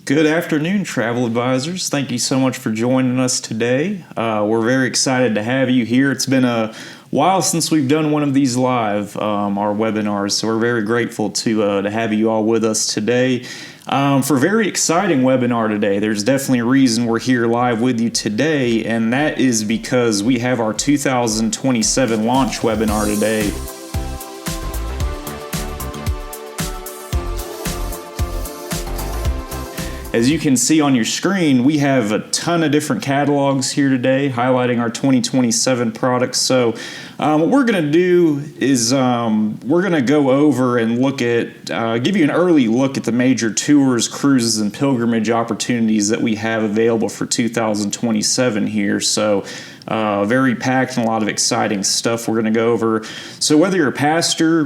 Good afternoon, travel advisors. Thank you so much for joining us today. We're very excited to have you here. It's been a while since we've done one of these live, our webinars, so we're very grateful to have you all with us today. For a very exciting webinar today, there's definitely a reason we're here live with you today, and that is because we have our 2027 launch webinar today. As you can see on your screen, we have a ton of different catalogs here today highlighting our 2027 products. So what we're going to do is we're going to go over and look at, give you an early look at the major tours, cruises, and pilgrimage opportunities that we have available for 2027 here. So very packed and a lot of exciting stuff we're going to go over. So whether you're a pastor,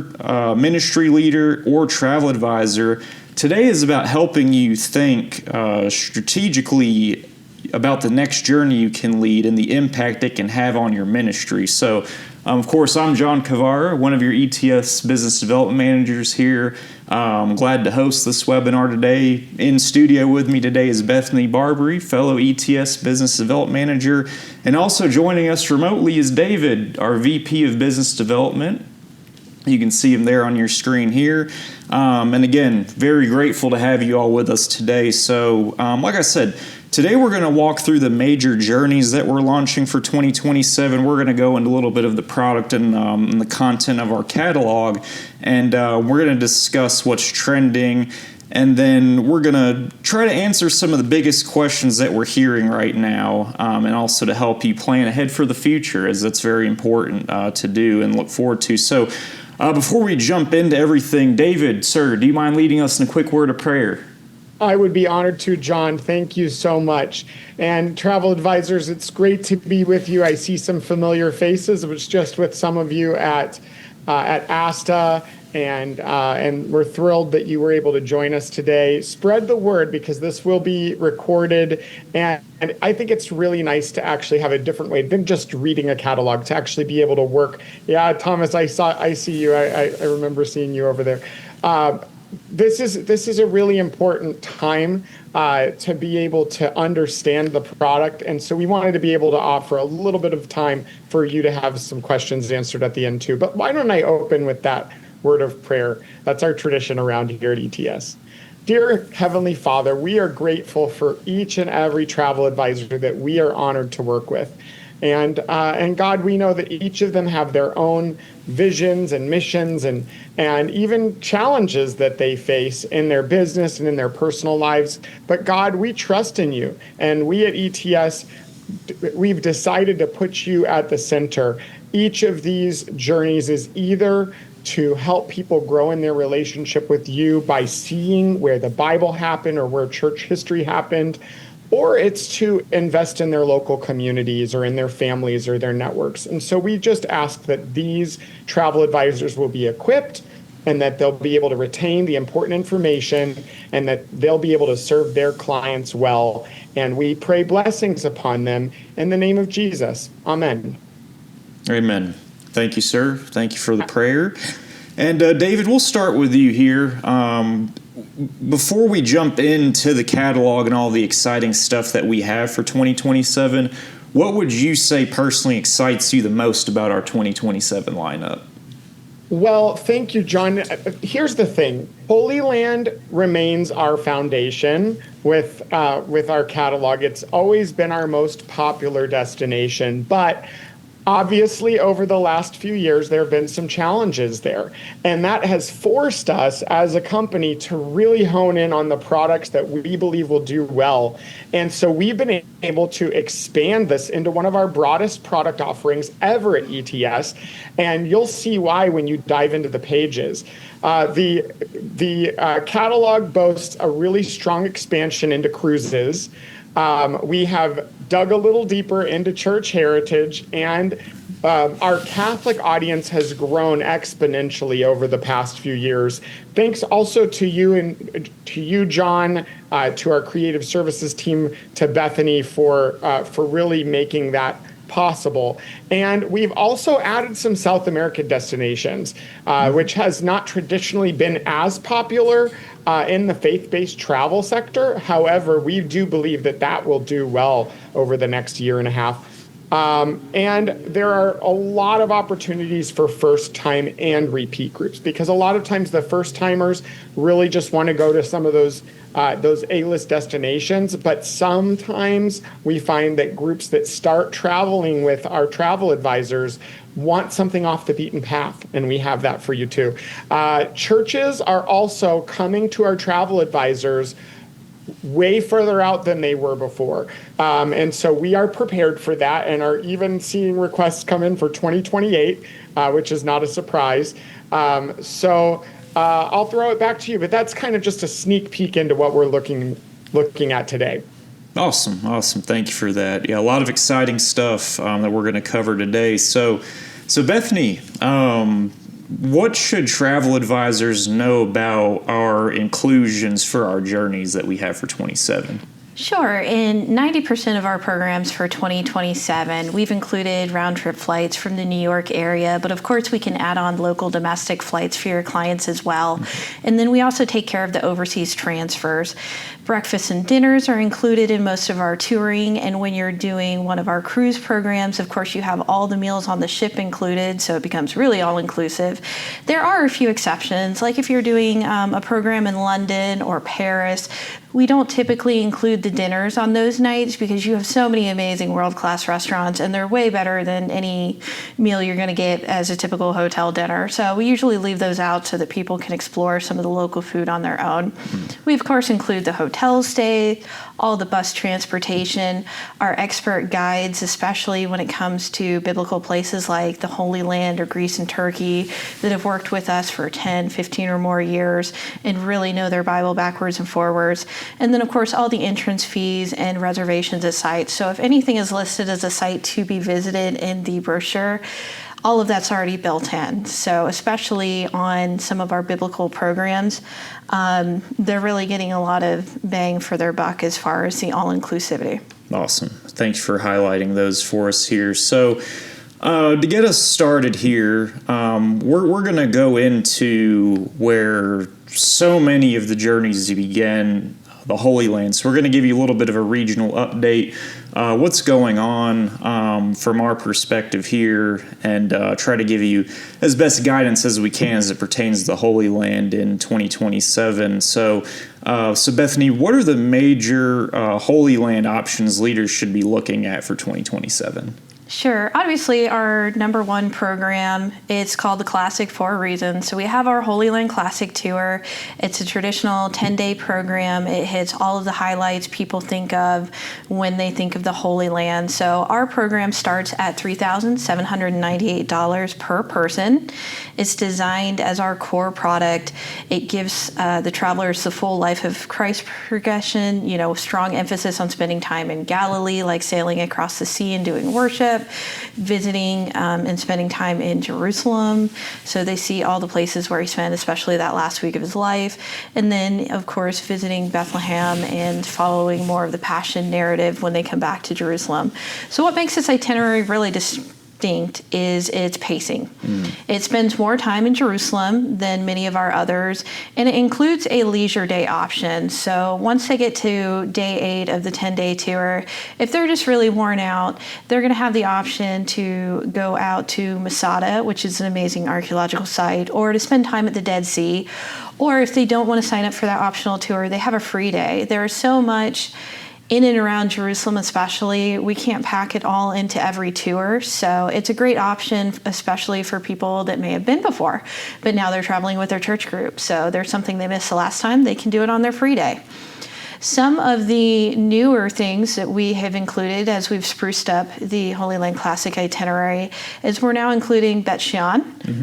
ministry leader, or travel advisor, today is about helping you think strategically about the next journey you can lead and the impact it can have on your ministry. So, of course, I'm John Cavara, one of your ETS business development managers here. I'm glad to host this webinar today. In studio with me today is Bethany Barbary, fellow ETS business development manager. And also joining us remotely is David, our VP of business development. You can see him there on your screen here. And again, very grateful to have you all with us today. So like I said, today we're going to walk through the major journeys that we're launching for 2027. We're going to go into a little bit of the product and the content of our catalog. And we're going to discuss what's trending. And then we're going to try to answer some of the biggest questions that we're hearing right now, and also to help you plan ahead for the future, as that's very important to do and look forward to. So before we jump into everything, David, sir, do you mind leading us in a quick word of prayer? I would be honored to, John. Thank you so much. And travel advisors, it's great to be with you. I see some familiar faces. I was just with some of you at ASTA, and we're thrilled that you were able to join us today. Spread the word, because this will be recorded, and I think it's really nice to actually have a different way than just reading a catalog, to actually be able to work. Yeah, Thomas, I see you. I remember seeing you over there. This is a really important time to be able to understand the product, and so we wanted to be able to offer a little bit of time for you to have some questions answered at the end too. But why don't I open with that word of prayer? That's our tradition around here at ETS. Dear Heavenly Father, we are grateful for each and every travel advisor that we are honored to work with. And God, we know that each of them have their own visions and missions and even challenges that they face in their business and in their personal lives. But God, we trust in you. And we at ETS, we've decided to put you at the center. Each of these journeys is either to help people grow in their relationship with you by seeing where the Bible happened or where church history happened, or it's to invest in their local communities or in their families or their networks. And so we just ask that these travel advisors will be equipped, and that they'll be able to retain the important information, and that they'll be able to serve their clients well. And we pray blessings upon them in the name of Jesus. Amen. Amen. Thank you, sir. Thank you for the prayer. And David, we'll start with you here. Before we jump into the catalog and all the exciting stuff that we have for 2027, what would you say personally excites you the most about our 2027 lineup? Well, thank you, John. Here's the thing. Holy Land remains our foundation with our catalog. It's always been our most popular destination, but obviously, over the last few years, there have been some challenges there, and that has forced us as a company to really hone in on the products that we believe will do well. And so we've been able to expand this into one of our broadest product offerings ever at ETS, and you'll see why when you dive into the pages. The catalog boasts a really strong expansion into cruises. We have dug a little deeper into church heritage, and our Catholic audience has grown exponentially over the past few years. Thanks also to you, John, to our creative services team, to Bethany for really making that possible. And we've also added some South American destinations, which has not traditionally been as popular in the faith-based travel sector. However, we do believe that that will do well over the next year and a half. And there are a lot of opportunities for first-time and repeat groups, because a lot of times the first-timers really just want to go to some of those A-list destinations. But sometimes we find that groups that start traveling with our travel advisors want something off the beaten path, and we have that for you too. Churches are also coming to our travel advisors way further out than they were before. And so we are prepared for that and are even seeing requests come in for 2028, which is not a surprise. So I'll throw it back to you, but that's kind of just a sneak peek into what we're looking at today. Awesome. Thank you for that. Yeah, a lot of exciting stuff that we're going to cover today. So Bethany, what should travel advisors know about our inclusions for our journeys that we have for 27? Sure. In 90% of our programs for 2027, we've included round-trip flights from the New York area, but of course we can add on local domestic flights for your clients as well. And then we also take care of the overseas transfers. Breakfasts and dinners are included in most of our touring, and when you're doing one of our cruise programs, of course you have all the meals on the ship included, so it becomes really all-inclusive. There are a few exceptions, like if you're doing a program in London or Paris, we don't typically include the dinners on those nights because you have so many amazing world-class restaurants, and they're way better than any meal you're going to get as a typical hotel dinner. So we usually leave those out so that people can explore some of the local food on their own. We, of course, include the hotel stay, all the bus transportation, our expert guides, especially when it comes to biblical places like the Holy Land or Greece and Turkey, that have worked with us for 10, 15 or more years and really know their Bible backwards and forwards. And then, of course, all the entrance fees and reservations at sites. So if anything is listed as a site to be visited in the brochure, all of that's already built in. So especially on some of our biblical programs, they're really getting a lot of bang for their buck as far as the all-inclusivity. Awesome. Thanks for highlighting those for us here. So to get us started here, we're going to go into where so many of the journeys begin, the Holy Land. So we're going to give you a little bit of a regional update, what's going on from our perspective here, and try to give you as best guidance as we can as it pertains to the Holy Land in 2027. So Bethany, what are the major Holy Land options leaders should be looking at for 2027? Sure. Obviously, our number one program, it's called the Classic for a reason. So we have our Holy Land Classic Tour. It's a traditional 10-day program. It hits all of the highlights people think of when they think of the Holy Land. So our program starts at $3,798 per person. It's designed as our core product. It gives the travelers the full life of Christ progression, strong emphasis on spending time in Galilee, like sailing across the sea and doing worship, visiting and spending time in Jerusalem. So they see all the places where he spent, especially that last week of his life. And then, of course, visiting Bethlehem and following more of the Passion narrative when they come back to Jerusalem. So what makes this itinerary really distinct is its pacing. It spends more time in Jerusalem than many of our others, and it includes a leisure day option. So once they get to day 8 of the 10-day tour, if they're just really worn out, they're going to have the option to go out to Masada, which is an amazing archaeological site, or to spend time at the Dead Sea. Or if they don't want to sign up for that optional tour, they have a free day. There is so much in and around Jerusalem especially, we can't pack it all into every tour. So it's a great option, especially for people that may have been before, but now they're traveling with their church group. So there's something they missed the last time, they can do it on their free day. Some of the newer things that we have included as we've spruced up the Holy Land Classic itinerary is we're now including Bet Shean,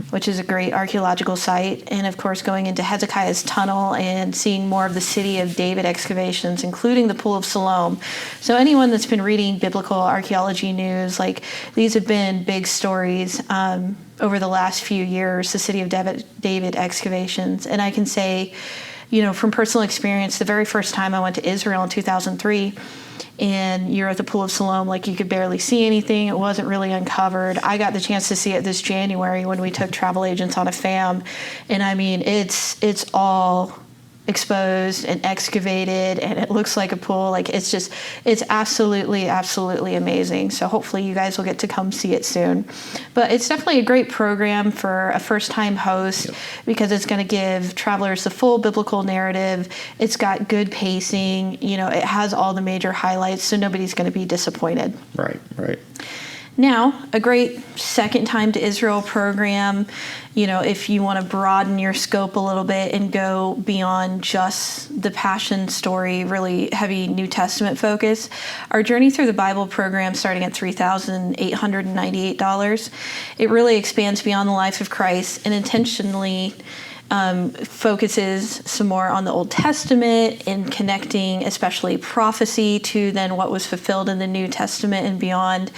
which is a great archaeological site, and of course going into Hezekiah's tunnel and seeing more of the city of David excavations, including the Pool of Siloam. So anyone that's been reading biblical archaeology news, like these have been big stories over the last few years, the city of David excavations, and I can say from personal experience, the very first time I went to Israel in 2003, and you're at the Pool of Siloam, like you could barely see anything. It wasn't really uncovered. I got the chance to see it this January when we took travel agents on a fam. And I mean, it's all exposed and excavated, and it looks like a pool. Like it's absolutely, absolutely amazing. So hopefully you guys will get to come see it soon. But it's definitely a great program for a first-time host because it's going to give travelers the full biblical narrative. It's got good pacing. It has all the major highlights, so nobody's going to be disappointed. Right. Now, a great second time to Israel program, if you want to broaden your scope a little bit and go beyond just the Passion story, really heavy New Testament focus, our Journey Through the Bible program, starting at $3,898, it really expands beyond the life of Christ and intentionally focuses some more on the Old Testament and connecting especially prophecy to then what was fulfilled in the New Testament and beyond.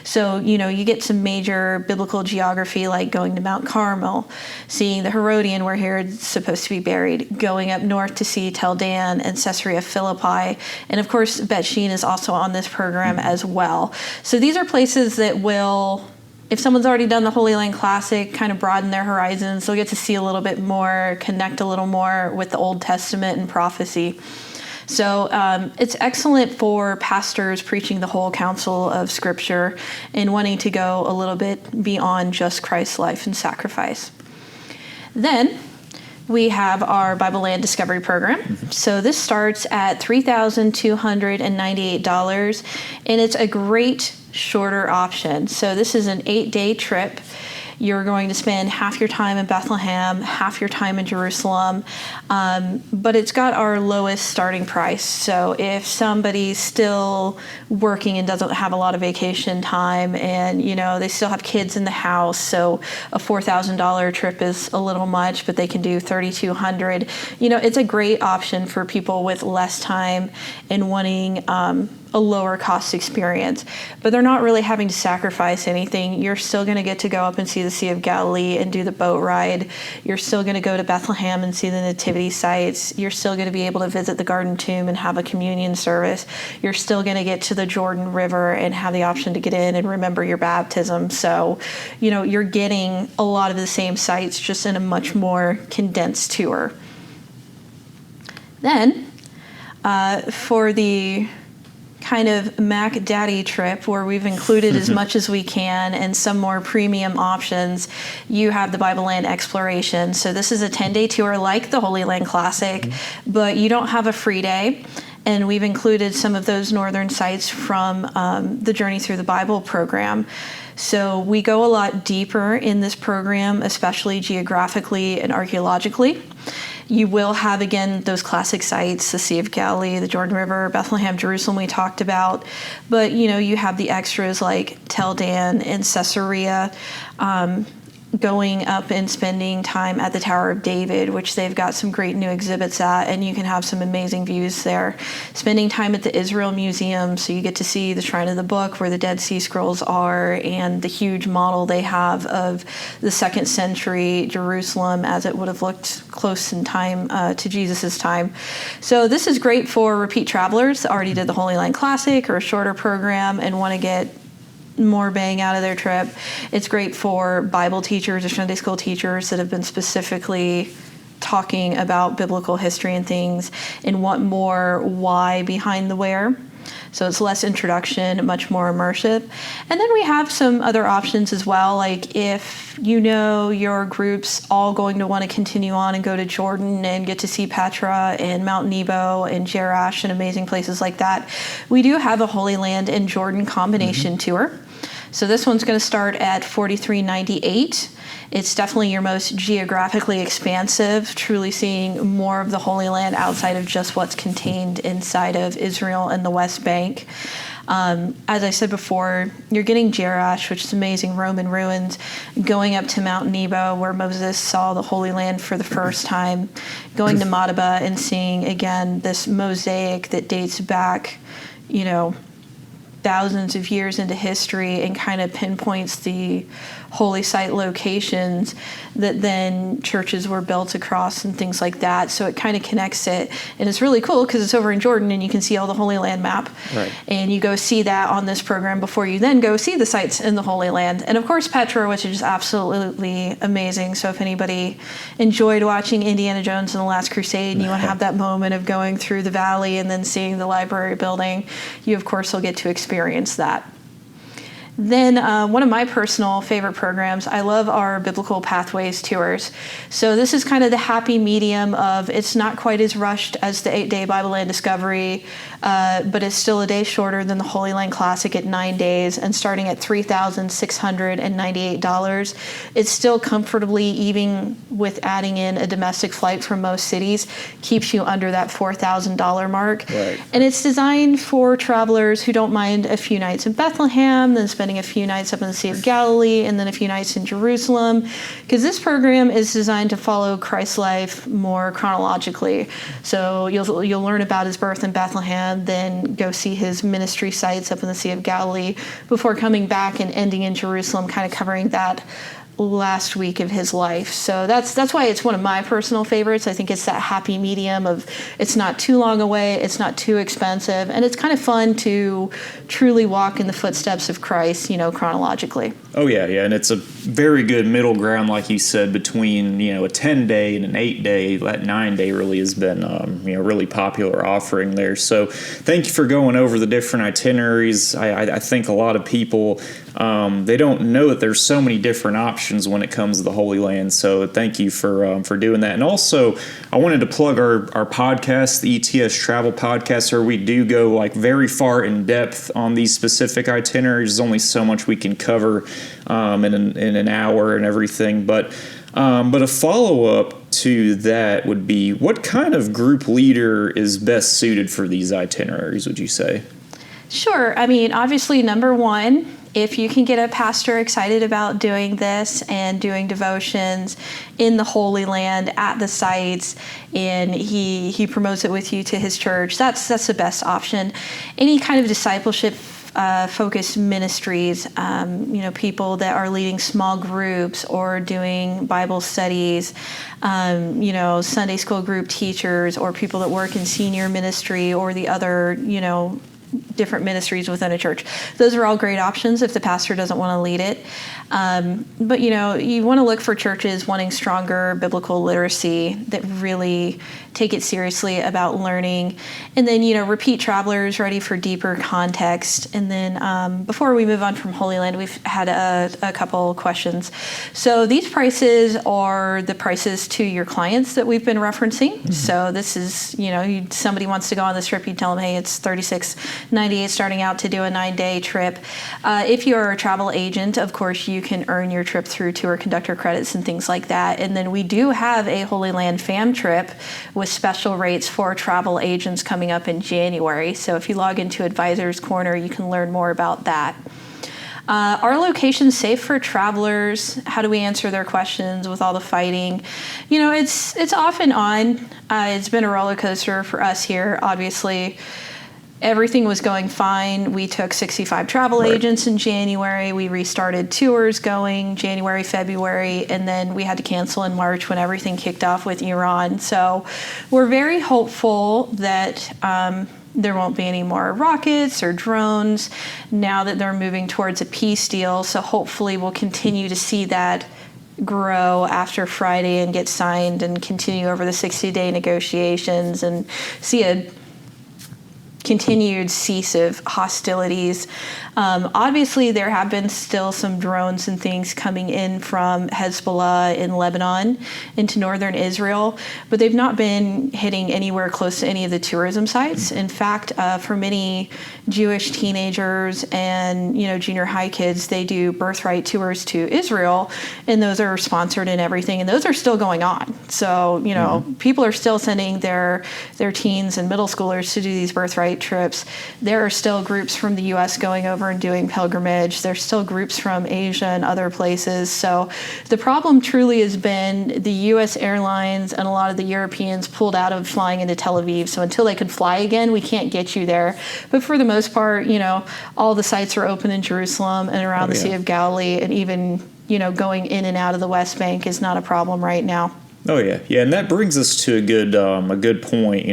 So, you get some major biblical geography like going to Mount Carmel, seeing the Herodian where Herod's supposed to be buried, going up north to see Tel Dan and Caesarea Philippi. And of course, Bet Shean is also on this program as well. So these are places that will, if someone's already done the Holy Land Classic, kind of broaden their horizons. They'll get to see a little bit more, connect a little more with the Old Testament and prophecy. So it's excellent for pastors preaching the whole counsel of Scripture and wanting to go a little bit beyond just Christ's life and sacrifice. Then we have our Bible Land Discovery Program. So this starts at $3,298, and it's a great shorter option. So this is an 8-day trip. You're going to spend half your time in Bethlehem, half your time in Jerusalem, but it's got our lowest starting price. So if somebody's still working and doesn't have a lot of vacation time and, they still have kids in the house, so a $4,000 trip is a little much, but they can do $3,200. It's a great option for people with less time and wanting a lower cost experience, but they're not really having to sacrifice anything. You're still going to get to go up and see the Sea of Galilee and do the boat ride. You're still going to go to Bethlehem and see the nativity sites. You're still going to be able to visit the Garden Tomb and have a communion service. You're still going to get to the Jordan River and have the option to get in and remember your baptism. So, you're getting a lot of the same sites just in a much more condensed tour. Then, for the kind of Mac Daddy trip where we've included as much as we can and some more premium options, you have the Bible Land Exploration. So this is a 10-day tour like the Holy Land Classic, but you don't have a free day. And we've included some of those northern sites from the Journey Through the Bible program. So we go a lot deeper in this program, especially geographically and archaeologically. You will have, again, those classic sites, the Sea of Galilee, the Jordan River, Bethlehem, Jerusalem we talked about. But, you have the extras like Tel Dan and Caesarea, going up and spending time at the Tower of David, which they've got some great new exhibits at, and you can have some amazing views there. Spending time at the Israel Museum, so you get to see the Shrine of the Book where the Dead Sea Scrolls are and the huge model they have of the 2nd century Jerusalem as it would have looked close in time to Jesus's time. So this is great for repeat travelers that already did the Holy Land Classic or a shorter program and want to get more bang out of their trip. It's great for Bible teachers or Sunday school teachers that have been specifically talking about biblical history and things and want more why behind the where. So it's less introduction, much more immersive. And then we have some other options as well, like if your group's all going to want to continue on and go to Jordan and get to see Petra and Mount Nebo and Jerash and amazing places like that, we do have a Holy Land and Jordan combination tour. So this one's going to start at $43.98. It's definitely your most geographically expansive, truly seeing more of the Holy Land outside of just what's contained inside of Israel and the West Bank. As I said before, you're getting Jerash, which is amazing Roman ruins, going up to Mount Nebo where Moses saw the Holy Land for the first time, going to Madaba and seeing, again, this mosaic that dates back, thousands of years into history and kind of pinpoints the holy site locations that then churches were built across and things like that. So it kind of connects it. And it's really cool because it's over in Jordan and you can see all the Holy Land map. Right. And you go see that on this program before you then go see the sites in the Holy Land. And of course, Petra, which is absolutely amazing. So if anybody enjoyed watching Indiana Jones and the Last Crusade and you want to have that moment of going through the valley and then seeing the library building, you of course will get to experience that. Then one of my personal favorite programs, I love our Biblical Pathways tours. So this is kind of the happy medium of it's not quite as rushed as the 8-day Bible Land Discovery, but it's still a day shorter than the Holy Land Classic at 9 days, and starting at $3,698. It's still comfortably, even with adding in a domestic flight from most cities, keeps you under that $4,000 mark. Right. And it's designed for travelers who don't mind a few nights in Bethlehem, then spending a few nights up in the Sea of Galilee, and then a few nights in Jerusalem, because this program is designed to follow Christ's life more chronologically. So you'll learn about his birth in Bethlehem, then go see his ministry sites up in the Sea of Galilee before coming back and ending in Jerusalem, kind of covering that last week of his life. So that's why it's one of my personal favorites. I think it's that happy medium of it's not too long away, it's not too expensive, and it's kind of fun to truly walk in the footsteps of Christ, chronologically. Oh yeah, and it's a very good middle ground, like you said, between a 10-day and an 8-day. That 9-day really has been really popular offering there. So thank you for going over the different itineraries. I think a lot of people they don't know that there's so many different options when it comes to the Holy Land. So thank you for doing that. And also, I wanted to plug our podcast, the ETS Travel Podcast, where we do go like very far in depth on these specific itineraries. There's only so much we can cover in an hour and everything. But a follow-up to that would be, what kind of group leader is best suited for these itineraries, would you say? Sure. I mean, obviously, number one, if you can get a pastor excited about doing this and doing devotions in the Holy Land at the sites, and he promotes it with you to his church, that's the best option. Any kind of discipleship focused ministries, people that are leading small groups or doing Bible studies, Sunday school group teachers, or people that work in senior ministry or the other, different ministries within a church. Those are all great options if the pastor doesn't want to lead it. But you want to look for churches wanting stronger biblical literacy that really take it seriously about learning. And then, repeat travelers ready for deeper context. And then before we move on from Holy Land, we've had a couple questions. So these prices are the prices to your clients that we've been referencing. Mm-hmm. So this is, somebody wants to go on this trip, you tell them, hey, it's $36.98 starting out to do a 9-day trip. If you're a travel agent, of course, you can earn your trip through tour conductor credits and things like that. And then we do have a Holy Land fam trip with special rates for travel agents coming up in January. So if you log into Advisors Corner, you can learn more about that. Are locations safe for travelers? How do we answer their questions with all the fighting? It's off and on. It's been a roller coaster for us here, obviously. Everything was going fine. We took 65 travel agents in January. We restarted tours going January, February, and then we had to cancel in March when everything kicked off with Iran. So we're very hopeful that there won't be any more rockets or drones now that they're moving towards a peace deal. So hopefully we'll continue to see that grow after Friday and get signed and continue over the 60-day negotiations and see a continued cease of hostilities. Obviously, there have been still some drones and things coming in from Hezbollah in Lebanon into northern Israel, but they've not been hitting anywhere close to any of the tourism sites. In fact, for many Jewish teenagers and junior high kids, they do birthright tours to Israel, and those are sponsored and everything, and those are still going on. So people are still sending their teens and middle schoolers to do these birthright overnight trips. There are still groups from the U.S. going over and doing pilgrimage. There's still groups from Asia and other places. So the problem truly has been the U.S. airlines and a lot of the Europeans pulled out of flying into Tel Aviv. So until they can fly again, we can't get you there. But for the most part, all the sites are open in Jerusalem and around the Sea of Galilee, and even, going in and out of the West Bank is not a problem right now. Oh yeah, and that brings us to a good point.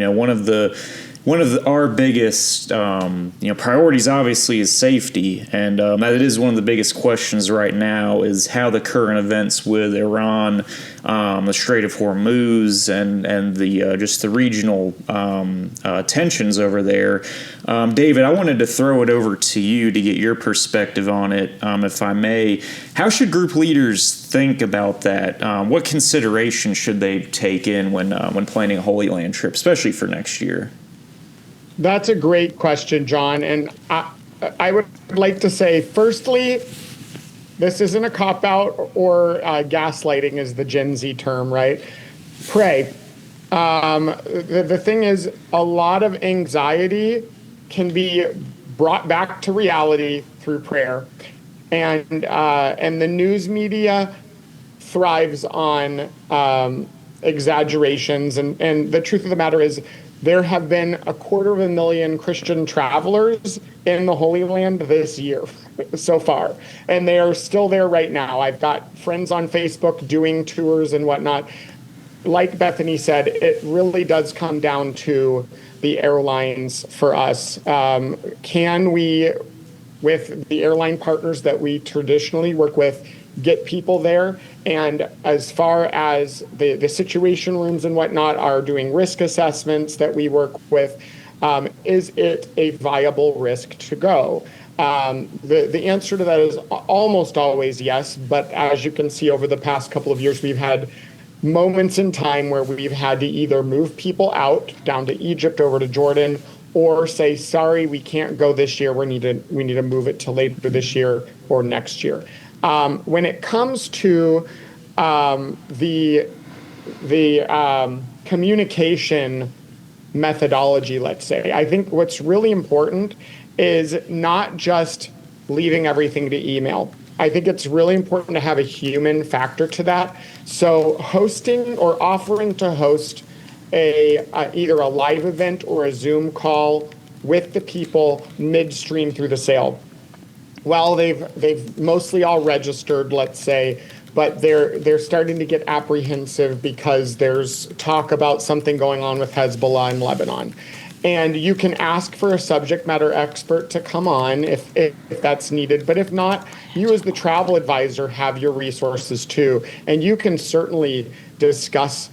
One of our biggest priorities obviously is safety, and that is one of the biggest questions right now is how the current events with Iran, the Strait of Hormuz, and the just the regional tensions over there. David, I wanted to throw it over to you to get your perspective on it, if I may. How should group leaders think about that? What considerations should they take in when planning a Holy Land trip, especially for next year? That's a great question, John. And I would like to say, firstly, this isn't a cop-out or gaslighting is the Gen Z term, right? Pray. The thing is, a lot of anxiety can be brought back to reality through prayer. And the news media thrives on exaggerations. And the truth of the matter is, there have been 250,000 Christian travelers in the Holy Land this year so far, and they are still there right now. I've got friends on Facebook doing tours and whatnot. Like Bethany said, it really does come down to the airlines for us. Can we, with the airline partners that we traditionally work with, get people there? And as far as the situation rooms and whatnot are doing risk assessments that we work with, is it a viable risk to go? The answer to that is almost always yes, but as you can see over the past couple of years, we've had moments in time where we've had to either move people out down to Egypt, over to Jordan, or say, sorry, we can't go this year, we need to move it to later this year or next year. When it comes to the communication methodology, let's say, I think what's really important is not just leaving everything to email. I think it's really important to have a human factor to that. So hosting or offering to host either a live event or a Zoom call with the people midstream through the sail. Well, they've mostly all registered, let's say, but they're starting to get apprehensive because there's talk about something going on with Hezbollah in Lebanon. And you can ask for a subject matter expert to come on if that's needed. But if not, you as the travel advisor have your resources too. And you can certainly discuss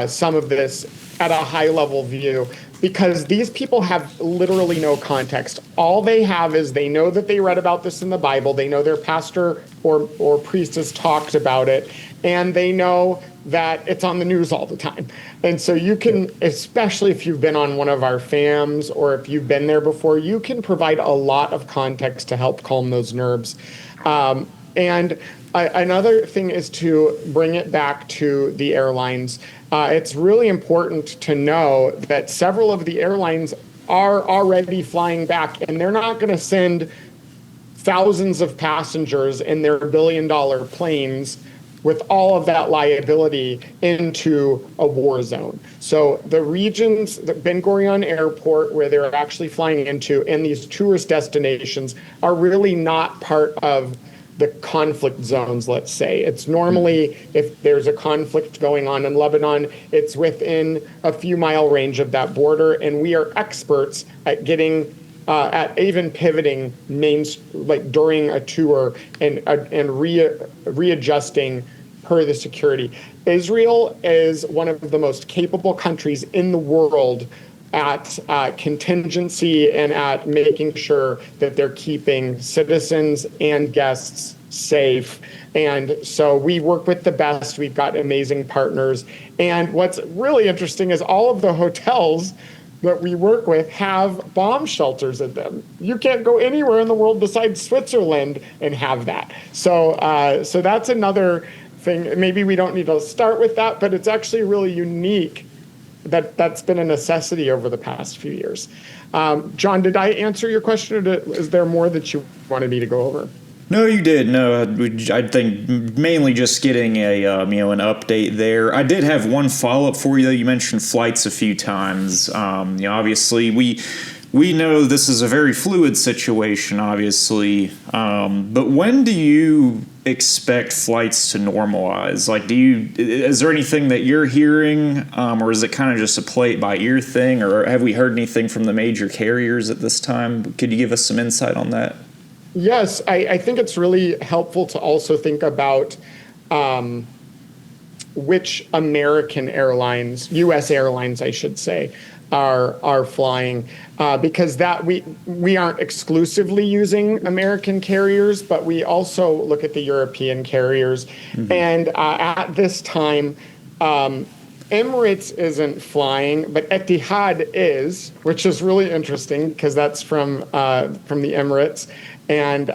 some of this at a high level view, because these people have literally no context. All they have is they know that they read about this in the Bible. They know their pastor or priest has talked about it, and they know that it's on the news all the time. And so you can, especially if you've been on one of our FAMs or if you've been there before, you can provide a lot of context to help calm those nerves. And another thing is to bring it back to the airlines. It's really important to know that several of the airlines are already flying back, and they're not going to send thousands of passengers in their billion-dollar planes with all of that liability into a war zone. So the regions, the Ben Gurion Airport, where they're actually flying into, and these tourist destinations are really not part of the conflict zones, let's say. It's normally, if there's a conflict going on in Lebanon, it's within a few mile range of that border, and we are experts at getting at even pivoting like during a tour and readjusting per the security. Israel is one of the most capable countries in the world at contingency and at making sure that they're keeping citizens and guests safe. And so we work with the best. We've got amazing partners. And what's really interesting is all of the hotels that we work with have bomb shelters in them. You can't go anywhere in the world besides Switzerland and have that. So that's another thing. Maybe we don't need to start with that, but it's actually really unique that's been a necessity over the past few years. John, did I answer your question, or is there more that you wanted me to go over? No, you did. No, I think mainly just getting a an update there. I did have one follow up for you though. You mentioned flights a few times. Obviously we know this is a very fluid situation, obviously. But when do you expect flights to normalize? Like, is there anything that you're hearing, or is it kind of just a play it by ear thing, or have we heard anything from the major carriers at this time? Could you give us some insight on that? Yes, I think it's really helpful to also think about which American airlines, U.S. airlines, I should say, are flying, because that we aren't exclusively using American carriers, but we also look at the European carriers. Mm-hmm. And at this time, Emirates isn't flying, but Etihad is, which is really interesting because that's from the Emirates, and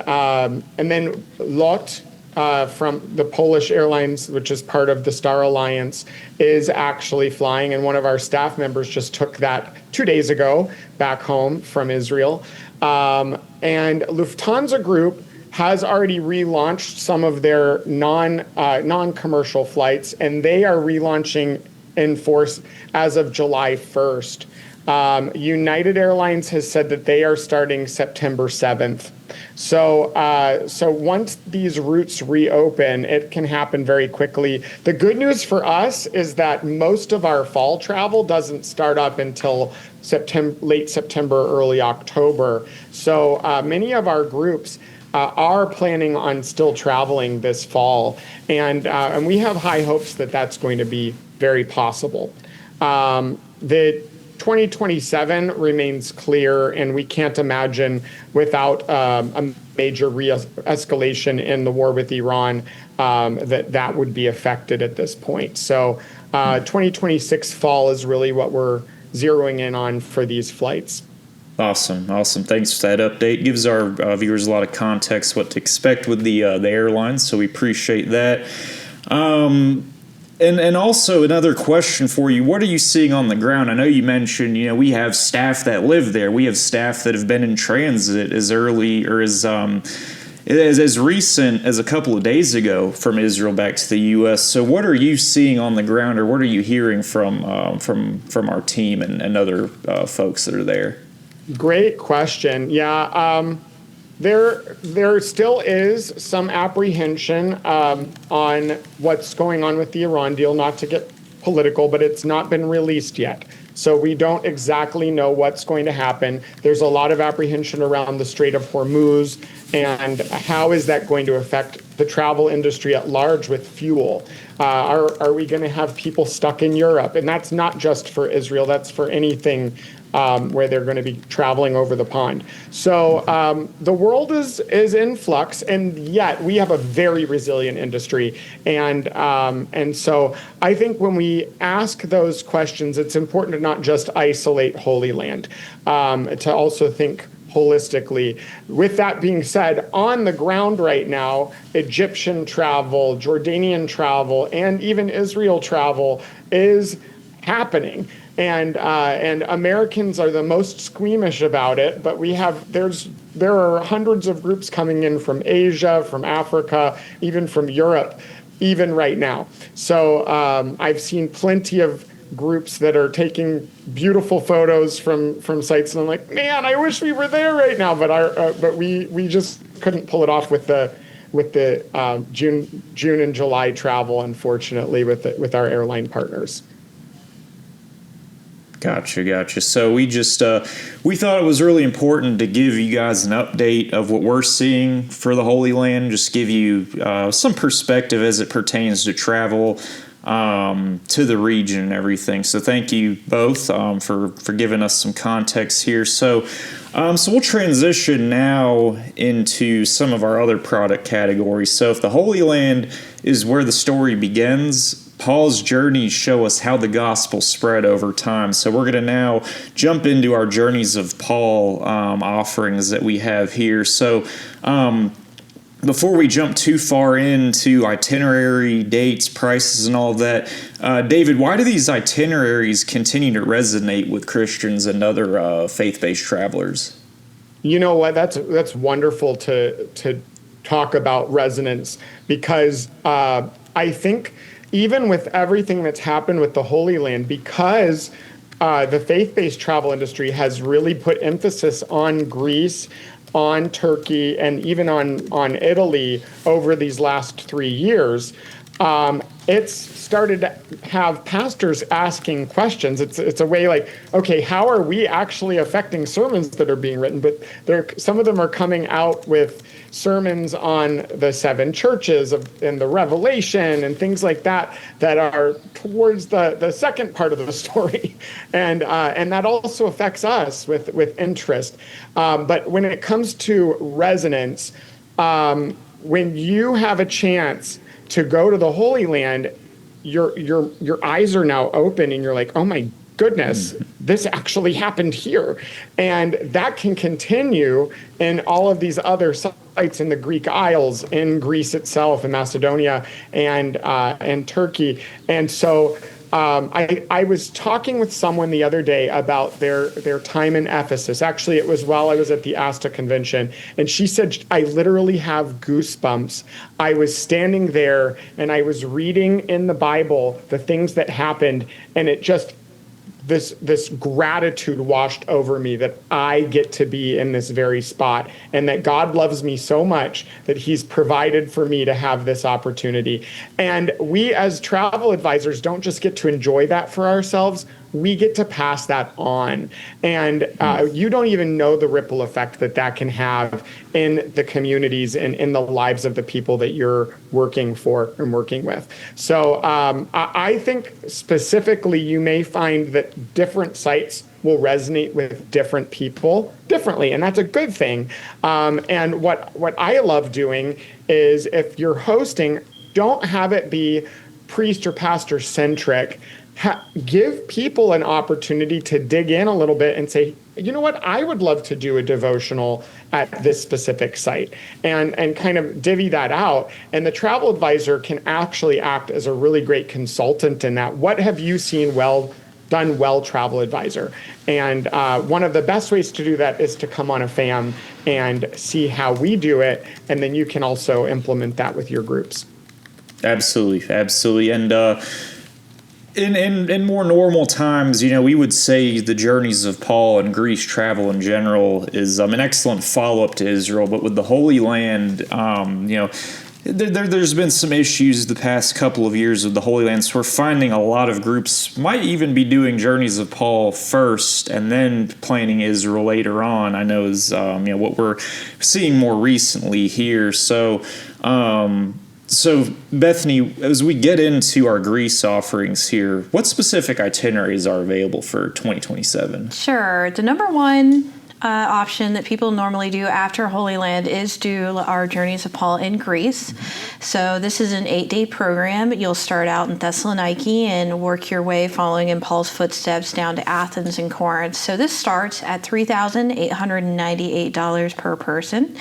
then LOT from the Polish Airlines, which is part of the Star Alliance, is actually flying, and one of our staff members just took that 2 days ago back home from Israel, and Lufthansa Group has already relaunched some of their non-commercial flights, and they are relaunching in force as of July 1st. United Airlines has said that they are starting September 7th. So once these routes reopen, it can happen very quickly. The good news for us is that most of our fall travel doesn't start up until late September, early October. So many of our groups are planning on still traveling this fall, and we have high hopes that that's going to be very possible. The 2027 remains clear, and we can't imagine without a major re-escalation in the war with Iran that would be affected at this point. So 2026 fall is really what we're zeroing in on for these flights. Awesome. Thanks for that update. Gives our viewers a lot of context what to expect with the airlines, so we appreciate that. And also another question for you, what are you seeing on the ground? I know you mentioned, we have staff that live there. We have staff that have been in transit as early or as recent as a couple of days ago from Israel back to the U.S. So what are you seeing on the ground, or what are you hearing from our team and other folks that are there? Great question. Yeah. There still is some apprehension on what's going on with the Iran deal, not to get political, but it's not been released yet. So we don't exactly know what's going to happen. There's a lot of apprehension around the Strait of Hormuz, and how is that going to affect the travel industry at large with fuel? Are we going to have people stuck in Europe? And that's not just for Israel, that's for anything where they're going to be traveling over the pond. So the world is in flux, and yet we have a very resilient industry. And so I think when we ask those questions, it's important to not just isolate Holy Land, to also think holistically. With that being said, on the ground right now, Egyptian travel, Jordanian travel, and even Israel travel is happening. And Americans are the most squeamish about it, but there are hundreds of groups coming in from Asia, from Africa, even from Europe, even right now. So I've seen plenty of groups that are taking beautiful photos from sites, and I'm like, man, I wish we were there right now, but we just couldn't pull it off with the June and July travel, unfortunately, with our airline partners. Gotcha. So we just we thought it was really important to give you guys an update of what we're seeing for the Holy Land, just give you some perspective as it pertains to travel to the region and everything. So thank you both for giving us some context here. So we'll transition now into some of our other product categories. So if the Holy Land is where the story begins, Paul's journeys show us how the gospel spread over time. So we're going to now jump into our Journeys of Paul offerings that we have here. So before we jump too far into itinerary, dates, prices, and all of that, David, why do these itineraries continue to resonate with Christians and other faith-based travelers? You know what? That's wonderful to talk about resonance, because I think even with everything that's happened with the Holy Land, because the faith-based travel industry has really put emphasis on Greece, on Turkey, and even on Italy over these last 3 years, it's started to have pastors asking questions. It's a way like, okay, how are we actually affecting sermons that are being written? But some of them are coming out with sermons on the seven churches and the Revelation and things like that are towards the second part of the story, and that also affects us with interest. But when it comes to resonance, when you have a chance to go to the Holy Land, your eyes are now open, and you're like, oh my goodness, this actually happened here. And that can continue in all of these other sites in the Greek Isles, in Greece itself, in Macedonia, and Turkey. And so I was talking with someone the other day about their time in Ephesus. Actually, it was while I was at the ASTA convention, and she said, I literally have goosebumps. I was standing there and I was reading in the Bible the things that happened, and it just, this gratitude washed over me that I get to be in this very spot, and that God loves me so much that he's provided for me to have this opportunity. And we as travel advisors don't just get to enjoy that for ourselves, we get to pass that on. And you don't even know the ripple effect that can have in the communities and in the lives of the people that you're working for and working with. So I think specifically you may find that different sites will resonate with different people differently, and that's a good thing. And what I love doing is, if you're hosting, don't have it be priest or pastor centric. Give people an opportunity to dig in a little bit and say, you know what, I would love to do a devotional at this specific site, and kind of divvy that out. And the travel advisor can actually act as a really great consultant in that. What have you seen done well, travel advisor? And one of the best ways to do that is to come on a FAM and see how we do it, and then you can also implement that with your groups. Absolutely. And in more normal times, we would say the journeys of Paul and Greece travel in general is an excellent follow-up to Israel. But with the Holy Land, there's been some issues the past couple of years with the Holy Land. So we're finding a lot of groups might even be doing journeys of Paul first and then planning Israel later on. I know is what we're seeing more recently here. So, Bethany, as we get into our Greece offerings here, what specific itineraries are available for 2027? Sure. The number one option that people normally do after Holy Land is do our Journeys of Paul in Greece. So this is an 8-day program. You'll start out in Thessaloniki and work your way following in Paul's footsteps down to Athens and Corinth. So this starts at $3,898 per person.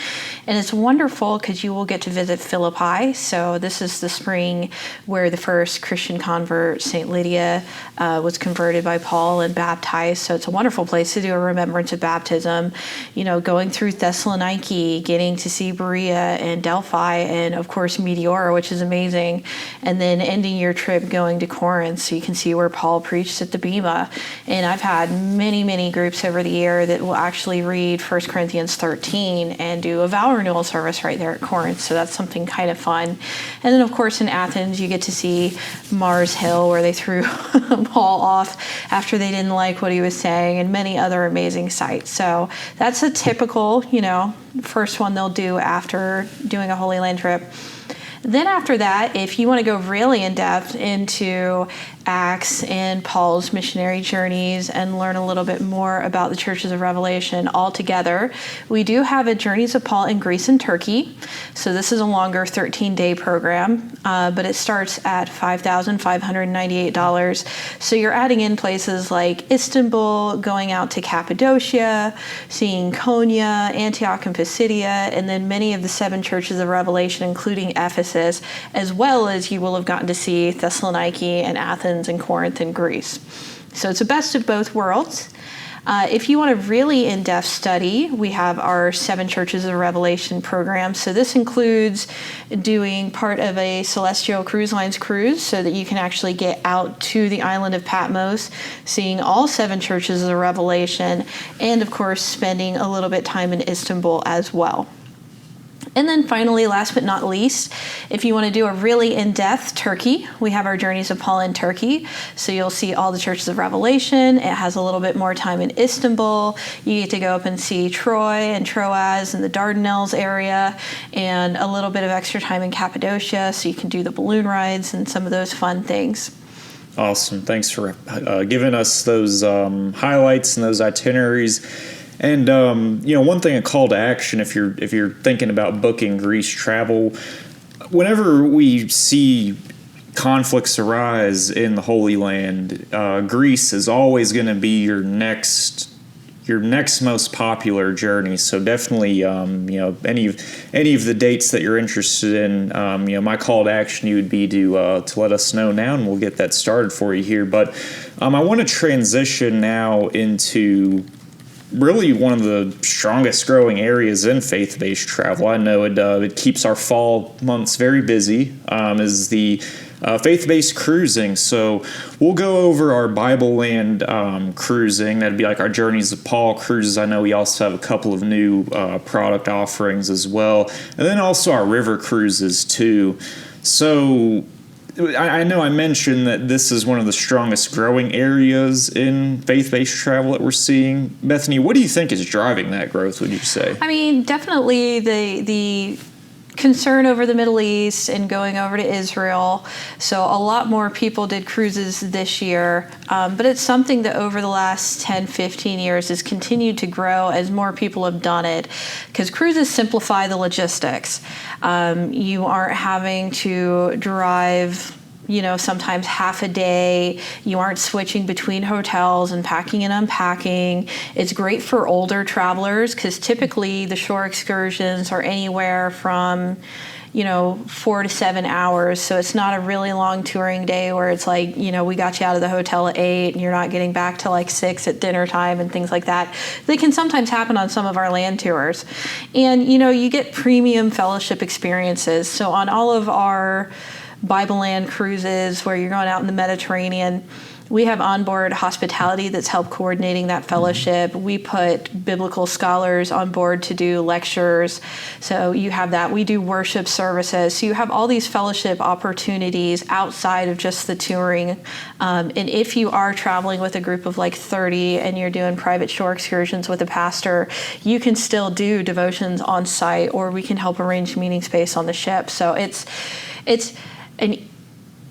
And it's wonderful because you will get to visit Philippi. So this is the spring where the first Christian convert, St. Lydia, was converted by Paul and baptized. So it's a wonderful place to do a remembrance of baptism. Going through Thessaloniki, getting to see Berea and Delphi, and of course Meteora, which is amazing, and then ending your trip going to Corinth so you can see where Paul preached at the Bema. And I've had many groups over the year that will actually read 1 Corinthians 13 and do a vow renewal service right there at Corinth, so that's something kind of fun. And then of course in Athens you get to see Mars Hill, where they threw Paul off after they didn't like what he was saying, and many other amazing sites. So that's a typical, first one they'll do after doing a Holy Land trip. Then after that, if you want to go really in depth into Acts and Paul's missionary journeys and learn a little bit more about the churches of Revelation all together. We do have a Journeys of Paul in Greece and Turkey. So this is a longer 13-day program, but it starts at $5,598. So you're adding in places like Istanbul, going out to Cappadocia, seeing Konya, Antioch and Pisidia, and then many of the 7 churches of Revelation, including Ephesus, as well as you will have gotten to see Thessaloniki and Athens and Corinth and Greece. So it's a best of both worlds. If you want a really in-depth study, we have our 7 Churches of Revelation program. So this includes doing part of a Celestial Cruise Lines cruise so that you can actually get out to the island of Patmos, seeing all 7 churches of the Revelation, and of course spending a little bit time in Istanbul as well. And then finally, last but not least, if you want to do a really in-depth Turkey, we have our Journeys of Paul in Turkey. So you'll see all the churches of Revelation. It has a little bit more time in Istanbul. You get to go up and see Troy and Troas and the Dardanelles area, and a little bit of extra time in Cappadocia, so you can do the balloon rides and some of those fun things. Awesome. Thanks for giving us those highlights and those itineraries. And one thing, a call to action, if you're thinking about booking Greece travel, whenever we see conflicts arise in the Holy Land, Greece is always going to be your next most popular journey. So definitely, any of the dates that you're interested in, my call to action would be to let us know now, and we'll get that started for you here. But I want to transition now into really one of the strongest growing areas in faith-based travel. I know it keeps our fall months very busy, is the faith-based cruising. So we'll go over our Bible Land cruising. That'd be like our Journeys of Paul cruises. I know we also have a couple of new product offerings as well. And then also our river cruises too. So I know I mentioned that this is one of the strongest growing areas in faith-based travel that we're seeing. Bethany, what do you think is driving that growth, would you say? I mean, definitely the concern over the Middle East and going over to Israel. So a lot more people did cruises this year, but it's something that over the last 10, 15 years has continued to grow as more people have done it, because cruises simplify the logistics. You aren't having to drive sometimes half a day. You aren't switching between hotels and packing and unpacking. It's great for older travelers because typically the shore excursions are anywhere from 4 to 7 hours. So it's not a really long touring day where it's like, we got you out of the hotel at 8 and you're not getting back till like 6 at dinner time and things like that. They can sometimes happen on some of our land tours. And, you get premium fellowship experiences. So on all of our Bible Land cruises where you're going out in the Mediterranean, we have onboard hospitality that's helped coordinating that fellowship. We put biblical scholars on board to do lectures. So you have that. We do worship services. So you have all these fellowship opportunities outside of just the touring. And if you are traveling with a group of like 30 and you're doing private shore excursions with a pastor, you can still do devotions on site, or we can help arrange meeting space on the ship. So it's an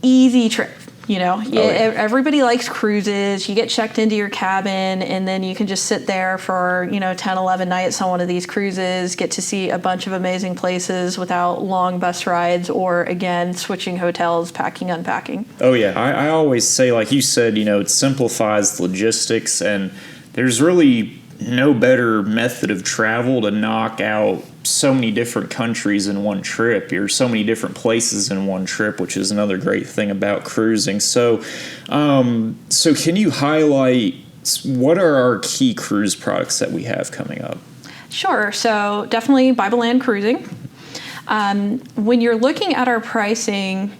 easy trip. Everybody likes cruises. You get checked into your cabin, and then you can just sit there for 10, 11 nights on one of these cruises, get to see a bunch of amazing places without long bus rides or, again, switching hotels, packing, unpacking. Oh yeah, I always say, like you said, it simplifies logistics, and there's really no better method of travel to knock out so many different countries in one trip, or so many different places in one trip, which is another great thing about cruising. So can you highlight what are our key cruise products that we have coming up? Sure. So definitely Bible Land cruising. When you're looking at our pricing,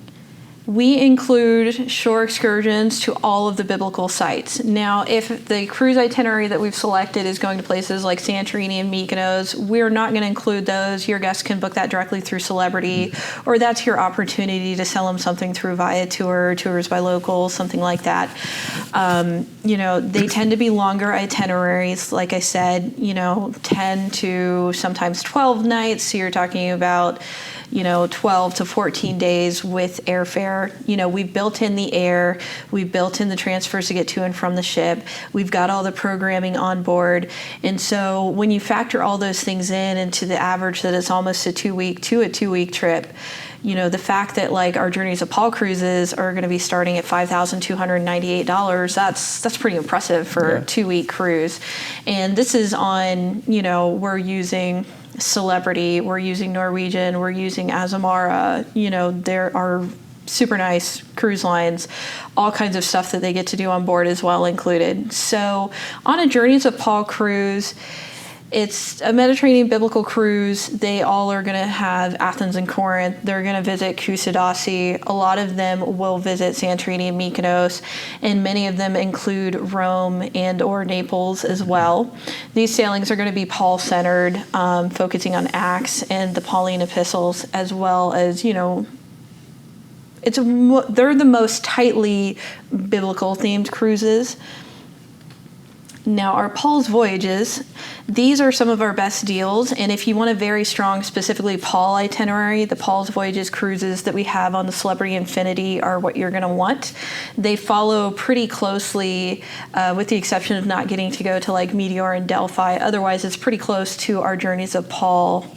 we include shore excursions to all of the biblical sites. Now, if the cruise itinerary that we've selected is going to places like Santorini and Mykonos, we're not going to include those. Your guests can book that directly through Celebrity, or that's your opportunity to sell them something through Viator, Tours by Locals, something like that. They tend to be longer itineraries, like I said, 10 to sometimes 12 nights. So you're talking about 12 to 14 days with airfare where, we've built in the air, we've built in the transfers to get to and from the ship, we've got all the programming on board. And so when you factor all those things in into the average that it's almost a 2-week trip, the fact that like our Journeys of Paul cruises are going to be starting at $5,298, that's pretty impressive for a 2-week cruise. And this is on, we're using Celebrity, we're using Norwegian, we're using Azamara, there are super nice cruise lines, all kinds of stuff that they get to do on board as well included. So on a Journeys of Paul cruise, it's a Mediterranean biblical cruise. They all are going to have Athens and Corinth. They're going to visit Kusadasi. A lot of them will visit Santorini and Mykonos, and many of them include Rome and or Naples as well. These sailings are going to be Paul-centered, focusing on Acts and the Pauline epistles, as well as, they're the most tightly biblical themed cruises. Now, our Paul's Voyages, these are some of our best deals. And if you want a very strong, specifically Paul itinerary, the Paul's Voyages cruises that we have on the Celebrity Infinity are what you're going to want. They follow pretty closely, with the exception of not getting to go to like Meteor and Delphi. Otherwise, it's pretty close to our Journeys of Paul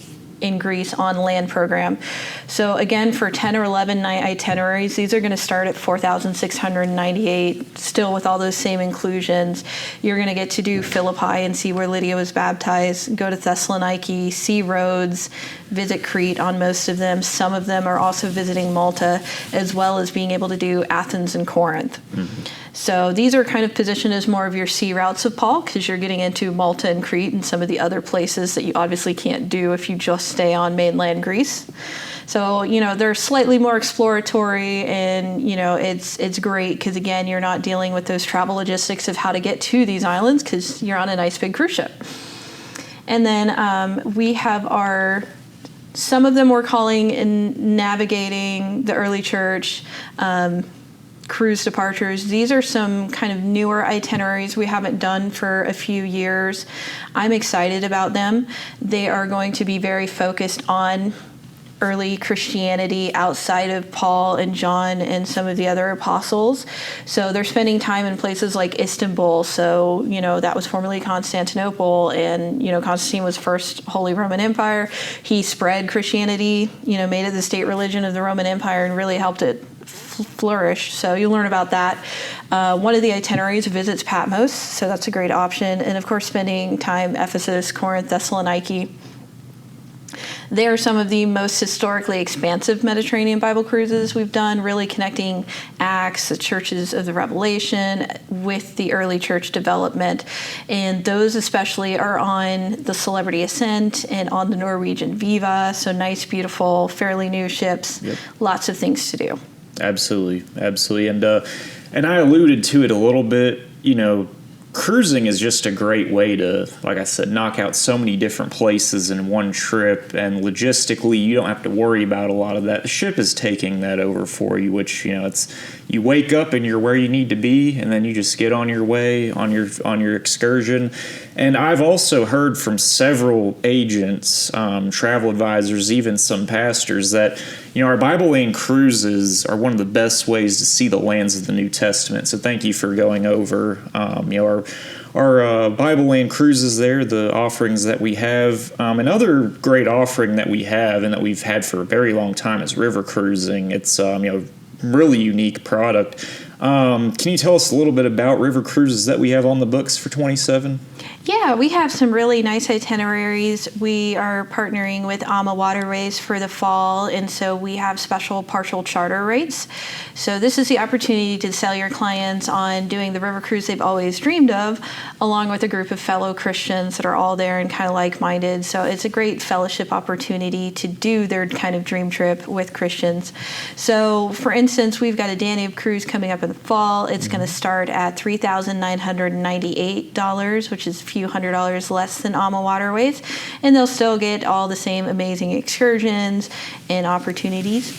in Greece on land program. So again, for 10 or 11 night itineraries, these are going to start at $4,698, still with all those same inclusions. You're going to get to do Philippi and see where Lydia was baptized, go to Thessaloniki, see Rhodes, visit Crete on most of them. Some of them are also visiting Malta, as well as being able to do Athens and Corinth. Mm-hmm. So these are kind of positioned as more of your sea routes of Paul, because you're getting into Malta and Crete and some of the other places that you obviously can't do if you just stay on mainland Greece. So, they're slightly more exploratory, and, it's great because, again, you're not dealing with those travel logistics of how to get to these islands because you're on a nice big cruise ship. And then we have some of them we're calling in navigating the early church, cruise departures. These are some kind of newer itineraries we haven't done for a few years. I'm excited about them. They are going to be very focused on early Christianity outside of Paul and John and some of the other apostles. So they're spending time in places like Istanbul. So, that was formerly Constantinople, and, Constantine was first Holy Roman Empire. He spread Christianity, made it the state religion of the Roman Empire and really helped it flourish. So you'll learn about that. One of the itineraries visits Patmos, so that's a great option. And of course, spending time Ephesus, Corinth, Thessaloniki. They are some of the most historically expansive Mediterranean Bible cruises we've done, really connecting Acts, the churches of the Revelation, with the early church development. And those especially are on the Celebrity Ascent and on the Norwegian Viva. So nice, beautiful, fairly new ships. Yep. Lots of things to do. Absolutely. And I alluded to it a little bit, cruising is just a great way to, like I said, knock out so many different places in one trip, and logistically you don't have to worry about a lot of that. The ship is taking that over for you, which, it's, you wake up and you're where you need to be, and then you just get on your way on your excursion. And I've also heard from several agents, travel advisors, even some pastors, that our Bible Lane cruises are one of the best ways to see the lands of the New Testament. So thank you for going over our Bible Lane cruises there, the offerings that we have. Another great offering that we have and that we've had for a very long time is river cruising. It's really unique product. Can you tell us a little bit about river cruises that we have on the books for 27? Yeah, we have some really nice itineraries. We are partnering with AMA Waterways for the fall, and so we have special partial charter rates. So this is the opportunity to sell your clients on doing the river cruise they've always dreamed of, along with a group of fellow Christians that are all there and kind of like-minded. So it's a great fellowship opportunity to do their kind of dream trip with Christians. So, for instance, we've got a Danube cruise coming up in the fall. It's going to start at $3,998, which is a few $100 less than AMA Waterways, and they'll still get all the same amazing excursions and opportunities.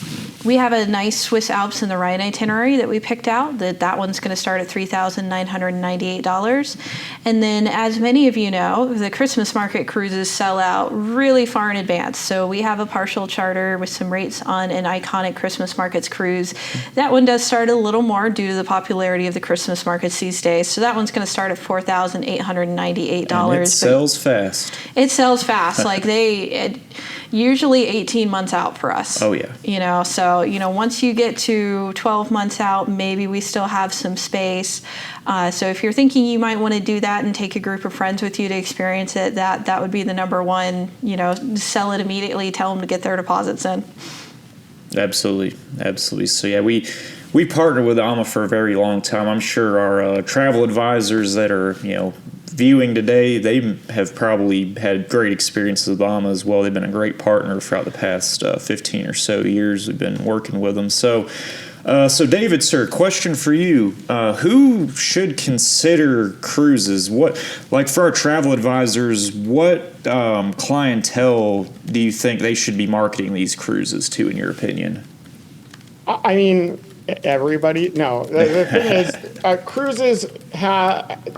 We have a nice Swiss Alps and the Rhine itinerary that we picked out. That one's going to start at $3,998. And then, as many of you know, the Christmas market cruises sell out really far in advance. So we have a partial charter with some rates on an iconic Christmas markets cruise. That one does start a little more due to the popularity of the Christmas markets these days. So that one's going to start at $4,898. And it sells fast. It sells fast. Usually 18 months out for us. Oh, yeah. So, once you get to 12 months out, maybe we still have some space. So if you're thinking you might want to do that and take a group of friends with you to experience it, that would be the number one, sell it immediately, tell them to get their deposits in. Absolutely. So, yeah, we partnered with AMA for a very long time. I'm sure our travel advisors that are, viewing today, they have probably had great experiences with AMA as well. They've been a great partner throughout the past 15 or so years. We've been working with them. So David, sir, question for you. Who should consider cruises? For our travel advisors, what clientele do you think they should be marketing these cruises to, in your opinion? I mean, everybody. No, the thing is, cruises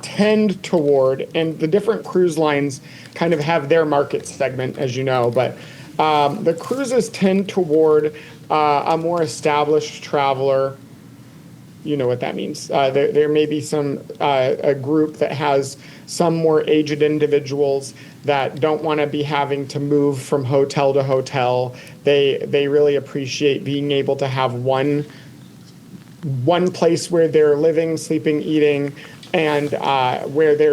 tend toward, and the different cruise lines kind of have their market segment, as you know, but the cruises tend toward a more established traveler. You know what that means. There may be a group that has some more aged individuals that don't want to be having to move from hotel to hotel. They really appreciate being able to have one place where they're living, sleeping, eating, and where they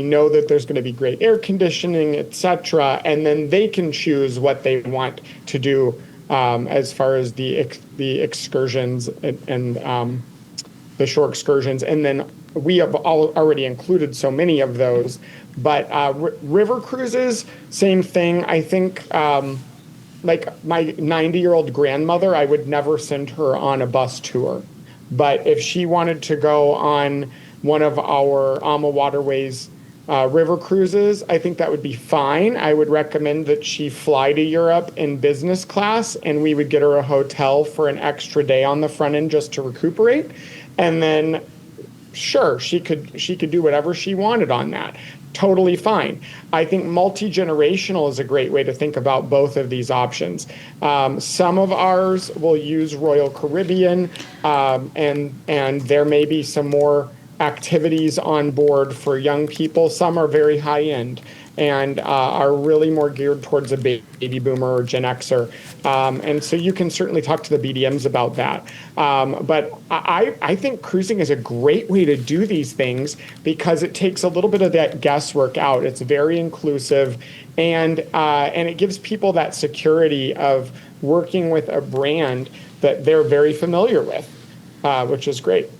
know that there's going to be great air conditioning, etc. And then they can choose what they want to do as far as the excursions and the shore excursions. And then we have already included so many of those. But river cruises, same thing. I think like my 90-year-old grandmother, I would never send her on a bus tour. But if she wanted to go on one of our AMA Waterways river cruises, I think that would be fine. I would recommend that she fly to Europe in business class, and we would get her a hotel for an extra day on the front end just to recuperate. And then, sure, she could do whatever she wanted on that. Totally fine. I think multi-generational is a great way to think about both of these options. Some of ours will use Royal Caribbean, and there may be some more activities on board for young people. Some are very high end and are really more geared towards a baby boomer or Gen Xer. And so you can certainly talk to the BDMs about that. But I think cruising is a great way to do these things because it takes a little bit of that guesswork out. It's very inclusive, and it gives people that security of working with a brand that they're very familiar with, which is great.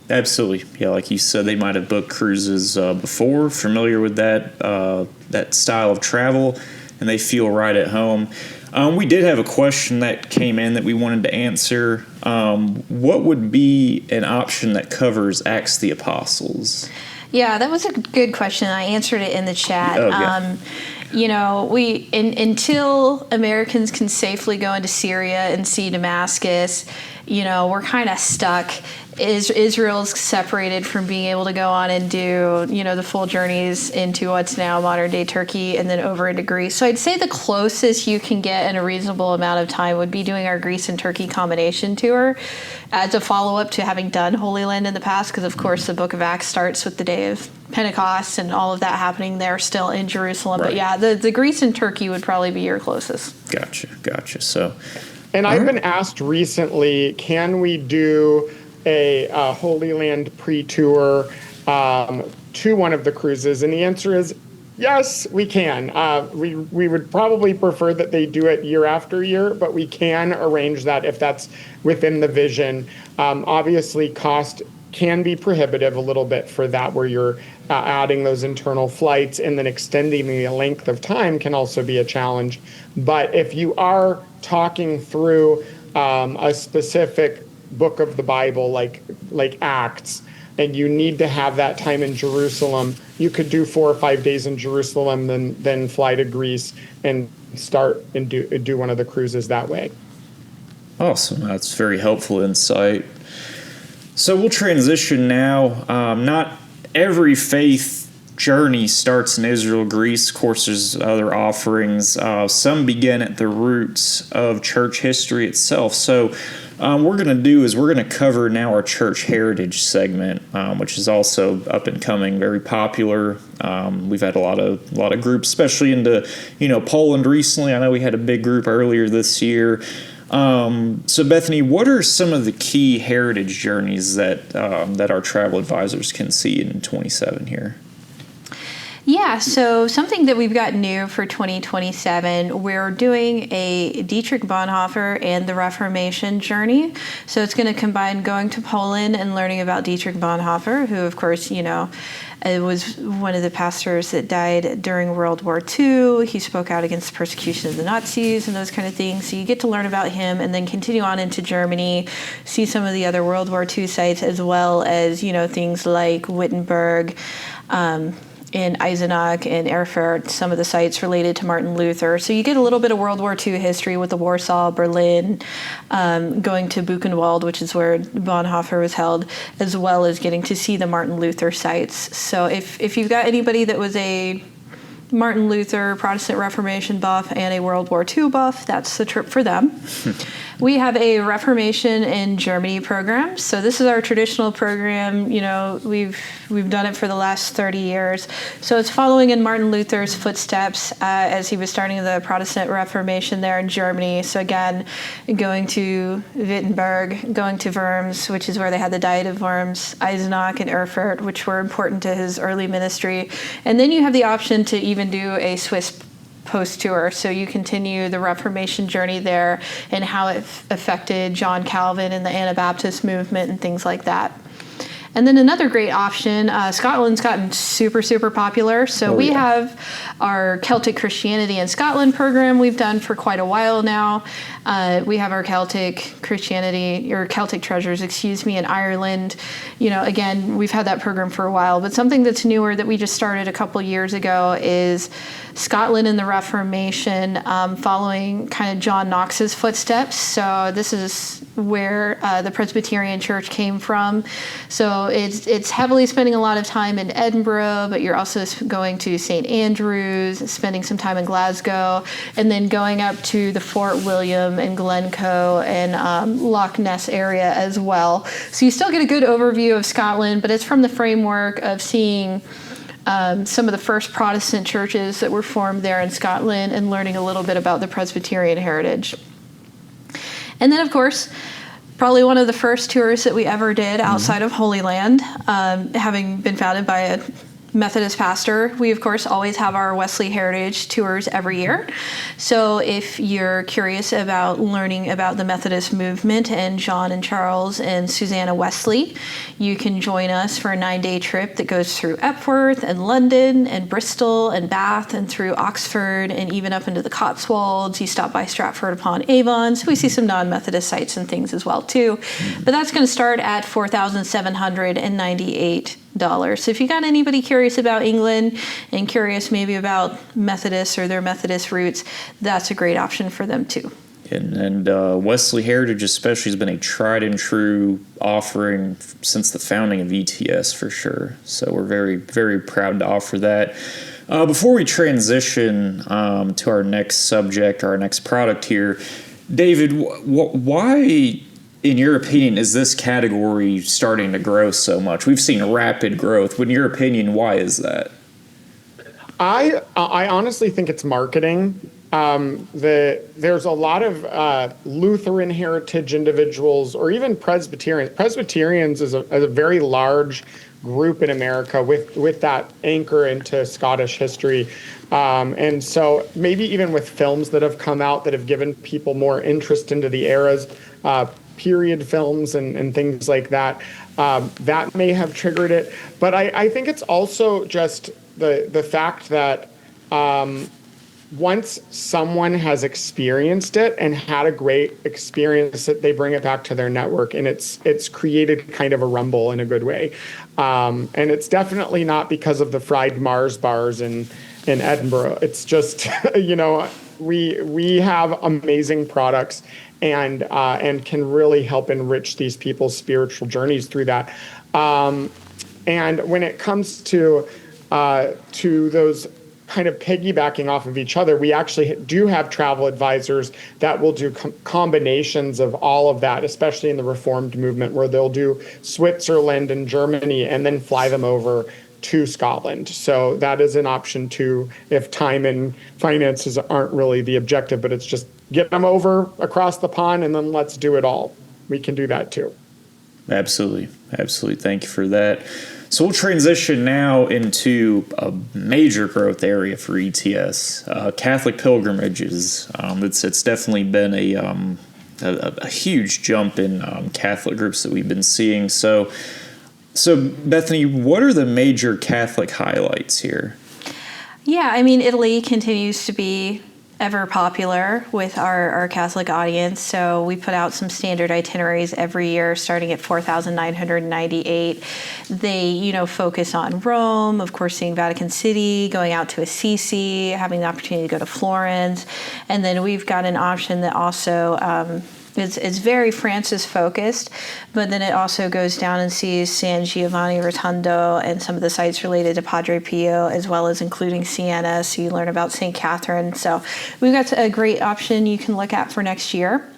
Absolutely. Yeah, like you said, they might have booked cruises before, familiar with that style of travel, and they feel right at home. We did have a question that came in that we wanted to answer. What would be an option that covers Acts of the Apostles? Yeah, that was a good question. I answered it in the chat. Okay. Until Americans can safely go into Syria and see Damascus, we're kind of stuck. Israel's separated from being able to go on and do, the full journeys into what's now modern day Turkey and then over into Greece. So I'd say the closest you can get in a reasonable amount of time would be doing our Greece and Turkey combination tour as a follow-up to having done Holy Land in the past, because of course the book of Acts starts with the day of Pentecost and all of that happening there still in Jerusalem. Right. But yeah, the Greece and Turkey would probably be your closest. Gotcha. So, and I've been asked recently, can we do a Holy Land pre-tour to one of the cruises? And the answer is yes, we can. We would probably prefer that they do it year after year, but we can arrange that if that's within the vision. Obviously, cost can be prohibitive a little bit for that, where you're adding those internal flights, and then extending the length of time can also be a challenge. But if you are talking through a specific book of the Bible, like Acts, and you need to have that time in Jerusalem, you could do 4 or 5 days in Jerusalem, then fly to Greece and start and do one of the cruises that way. Awesome. That's very helpful insight. So we'll transition now. Not every faith journey starts in Israel, Greece. Of course, there's other offerings. Some begin at the roots of church history itself. So what we're going to do is we're going to cover now our church heritage segment, which is also up and coming, very popular. We've had a lot of groups, especially into Poland recently. I know we had a big group earlier this year. So Bethany, what are some of the key heritage journeys that our travel advisors can see in 27 here? Yeah, so something that we've got new for 2027, we're doing a Dietrich Bonhoeffer and the Reformation journey. So it's going to combine going to Poland and learning about Dietrich Bonhoeffer, who, of course, it was one of the pastors that died during World War II. He spoke out against the persecution of the Nazis and those kind of things. So you get to learn about him and then continue on into Germany, see some of the other World War II sites, as well as, things like Wittenberg, in Eisenach and Erfurt, some of the sites related to Martin Luther. So you get a little bit of World War II history with the Warsaw, Berlin, going to Buchenwald, which is where Bonhoeffer was held, as well as getting to see the Martin Luther sites. So if you've got anybody that was a Martin Luther, Protestant Reformation buff, and a World War II buff, that's the trip for them. We have a Reformation in Germany program. So this is our traditional program. We've done it for the last 30 years. So it's following in Martin Luther's footsteps as he was starting the Protestant Reformation there in Germany. So again, going to Wittenberg, going to Worms, which is where they had the Diet of Worms, Eisenach and Erfurt, which were important to his early ministry. And then you have the option to even do a Swiss post tour, so you continue the Reformation journey there and how it affected John Calvin and the Anabaptist movement and things like that. And then another great option, Scotland's gotten super, super popular. So we have our Celtic Christianity in Scotland program we've done for quite a while now. We have our Celtic Christianity, or Celtic Treasures, in Ireland. Again, we've had that program for a while. But something that's newer that we just started a couple years ago is Scotland and the Reformation, following kind of John Knox's footsteps. So this is where the Presbyterian Church came from. So it's heavily spending a lot of time in Edinburgh, but you're also going to St. Andrews, spending some time in Glasgow, and then going up to the Fort William and Glencoe and Loch Ness area as well. So you still get a good overview of Scotland, but it's from the framework of seeing some of the first Protestant churches that were formed there in Scotland and learning a little bit about the Presbyterian heritage. And then, of course, probably one of the first tours that we ever did outside of Holy Land, having been founded by a Methodist pastor. We, of course, always have our Wesley Heritage tours every year. So if you're curious about learning about the Methodist movement and John and Charles and Susanna Wesley, you can join us for a 9-day trip that goes through Epworth and London and Bristol and Bath and through Oxford and even up into the Cotswolds. You stop by Stratford-upon-Avon. So we see some non-Methodist sites and things as well, too. But that's going to start at $4,798. So if you got anybody curious about England and curious maybe about Methodists or their Methodist roots, that's a great option for them too. And Wesley Heritage especially has been a tried and true offering since the founding of ETS for sure. So we're very, very proud to offer that. Before we transition to our next subject, our next product here, David, why, in your opinion, is this category starting to grow so much? We've seen rapid growth. But in your opinion, why is that? I honestly think it's marketing. There's a lot of Lutheran heritage individuals, or even Presbyterians. Presbyterians is a very large group in America with that anchor into Scottish history. And so maybe even with films that have come out that have given people more interest into the eras, period films and things like that, that may have triggered it. But I think it's also just the fact that once someone has experienced it and had a great experience, that they bring it back to their network, and it's created kind of a rumble in a good way. And it's definitely not because of the fried Mars bars in Edinburgh. It's just, we have amazing products and can really help enrich these people's spiritual journeys through that. And when it comes to those kind of piggybacking off of each other, we actually do have travel advisors that will do combinations of all of that, especially in the Reformed movement, where they'll do Switzerland and Germany and then fly them over to Scotland. So that is an option too, if time and finances aren't really the objective, but it's just get them over across the pond and then let's do it all. We can do that too. Absolutely. Thank you for that. So we'll transition now into a major growth area for ETS, Catholic pilgrimages. It's definitely been a huge jump in Catholic groups that we've been seeing. So Bethany, what are the major Catholic highlights here? Yeah, I mean, Italy continues to be ever popular with our Catholic audience. So we put out some standard itineraries every year, starting at 4,998. They, focus on Rome, of course, seeing Vatican City, going out to Assisi, having the opportunity to go to Florence. And then we've got an option that also it's very Francis focused, but then it also goes down and sees San Giovanni Rotondo and some of the sites related to Padre Pio, as well as including Siena. So you learn about St. Catherine. So we've got a great option you can look at for next year.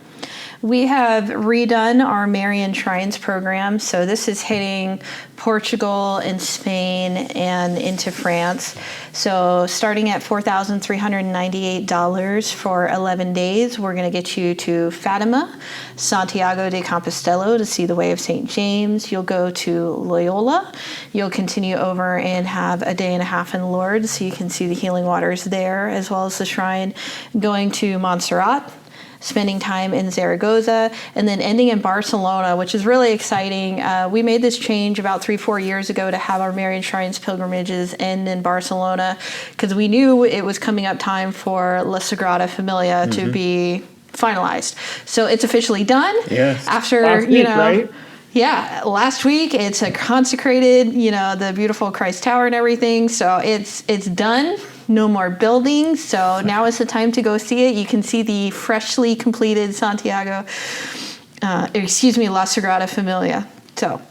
We have redone our Marian Shrines program. So this is hitting Portugal and Spain and into France. So starting at $4,398 for 11 days, we're going to get you to Fatima, Santiago de Compostela to see the Way of St. James. You'll go to Loyola. You'll continue over and have a day and a half in Lourdes, so you can see the healing waters there, as well as the shrine. Going to Montserrat, spending time in Zaragoza, and then ending in Barcelona, which is really exciting. We made this change about 3-4 years ago to have our Marian Shrines pilgrimages end in Barcelona, because we knew it was coming up time for La Sagrada Familia to be finalized. So it's officially done. Yes. After, last week, right? Yeah, last week it's a consecrated, the beautiful Christ Tower and everything. So it's done. No more buildings. So now is the time to go see it. You can see the freshly completed La Sagrada Familia. So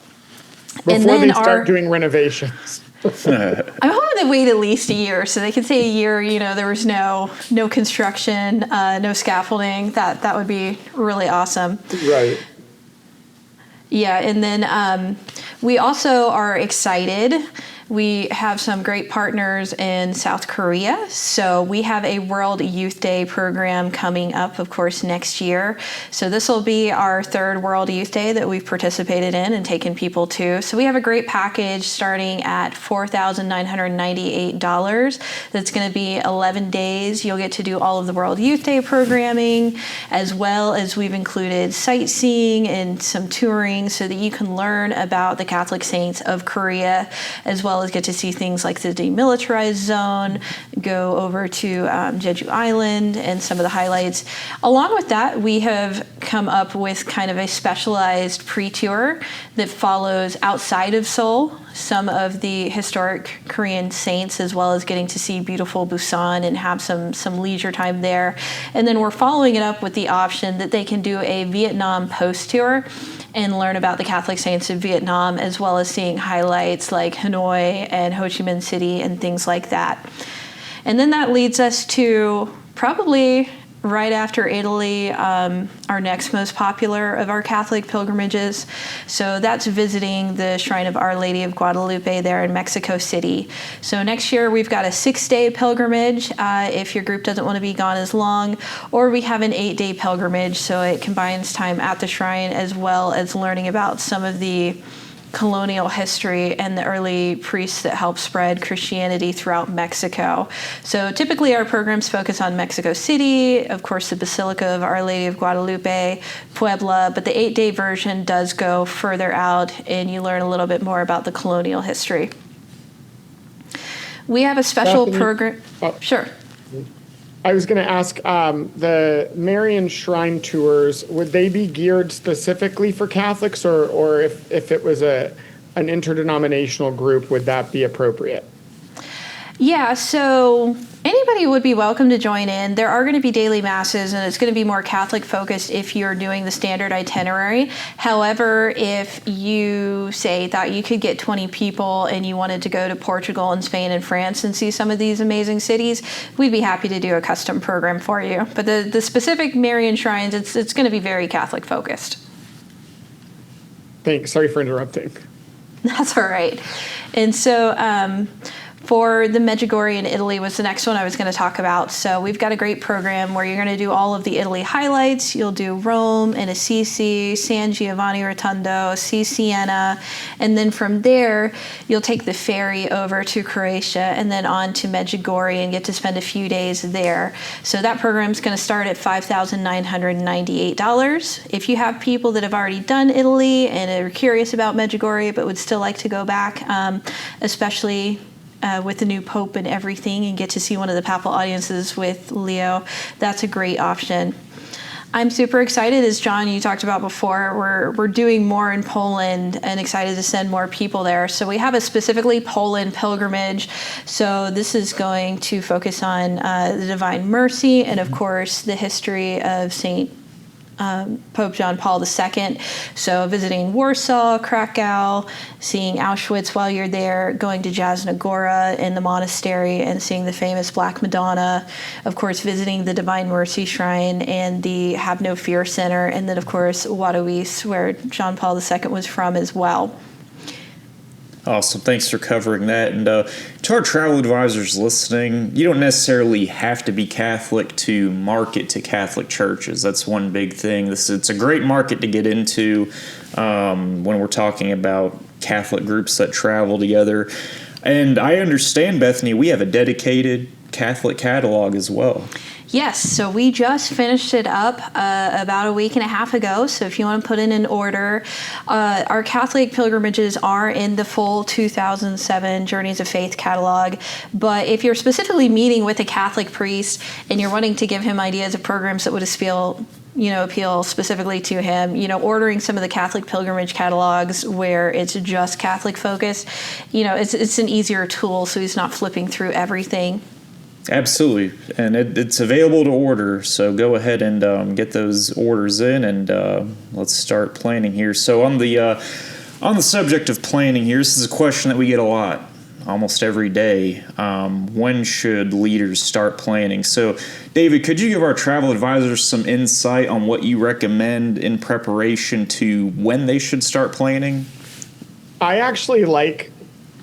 before they start doing renovations. I'm hoping they wait at least a year, so they can say a year, there was no construction, no scaffolding. That would be really awesome. Right. Yeah, and then we also are excited. We have some great partners in South Korea. So we have a World Youth Day program coming up, of course, next year. So this will be our third World Youth Day that we've participated in and taken people to. So we have a great package starting at $4,998. That's going to be 11 days. You'll get to do all of the World Youth Day programming, as well as we've included sightseeing and some touring so that you can learn about the Catholic saints of Korea, as well as get to see things like the demilitarized zone, go over to Jeju Island and some of the highlights. Along with that, we have come up with kind of a specialized pre-tour that follows outside of Seoul some of the historic Korean saints, as well as getting to see beautiful Busan and have some leisure time there. And then we're following it up with the option that they can do a Vietnam post-tour and learn about the Catholic saints of Vietnam, as well as seeing highlights like Hanoi and Ho Chi Minh City and things like that. And then that leads us to probably right after Italy, our next most popular of our Catholic pilgrimages. So that's visiting the Shrine of Our Lady of Guadalupe there in Mexico City. So next year we've got a 6-day pilgrimage if your group doesn't want to be gone as long, or we have an 8-day pilgrimage, so it combines time at the shrine as well as learning about some of the colonial history and the early priests that helped spread Christianity throughout Mexico. So typically our programs focus on Mexico City, of course the Basilica of Our Lady of Guadalupe, Puebla, but the 8-day version does go further out and you learn a little bit more about the colonial history. We have a special program. Oh. Sure. I was going to ask, the Marian Shrine tours, would they be geared specifically for Catholics, or if it was an interdenominational group, would that be appropriate? Yeah, so anybody would be welcome to join in. There are going to be daily masses, and it's going to be more Catholic focused if you're doing the standard itinerary. However, if you say that you could get 20 people and you wanted to go to Portugal and Spain and France and see some of these amazing cities, we'd be happy to do a custom program for you. But the specific Marian shrines, it's going to be very Catholic focused. Thanks. Sorry for interrupting. That's all right. And so, for the Medjugorje in Italy was the next one I was going to talk about. So we've got a great program where you're going to do all of the Italy highlights. You'll do Rome and Assisi, San Giovanni Rotondo, see Siena, and then from there you'll take the ferry over to Croatia and then on to Medjugorje and get to spend a few days there. So that program's going to start at $5,998. If you have people that have already done Italy and are curious about Medjugorje but would still like to go back, especially with the new Pope and everything, and get to see one of the papal audiences with Leo, that's a great option. I'm super excited, as John, you talked about before, we're doing more in Poland and excited to send more people there. So we have a specifically Poland pilgrimage. So this is going to focus on the Divine Mercy and, of course, the history of Pope John Paul II. So visiting Warsaw, Krakow, seeing Auschwitz while you're there, going to Jasna Gora in the monastery and seeing the famous Black Madonna, of course visiting the Divine Mercy Shrine and the Have No Fear Center, and then of course Wadowice, where John Paul II was from as well. Awesome. Thanks for covering that. And to our travel advisors listening, you don't necessarily have to be Catholic to market to Catholic churches. That's one big thing. It's a great market to get into when we're talking about Catholic groups that travel together. And I understand, Bethany, we have a dedicated Catholic catalog as well. Yes, so we just finished it up about a week and a half ago. So if you want to put in an order, our Catholic pilgrimages are in the full 2007 Journeys of Faith catalog. But if you're specifically meeting with a Catholic priest and you're wanting to give him ideas of programs that would appeal specifically to him, ordering some of the Catholic pilgrimage catalogs where it's just Catholic focused, it's an easier tool, so he's not flipping through everything. Absolutely, and it's available to order, so go ahead and get those orders in, and let's start planning here. So on the subject of planning here, this is a question that we get a lot, almost every day. When should leaders start planning? So, David, could you give our travel advisors some insight on what you recommend in preparation to when they should start planning? I actually like.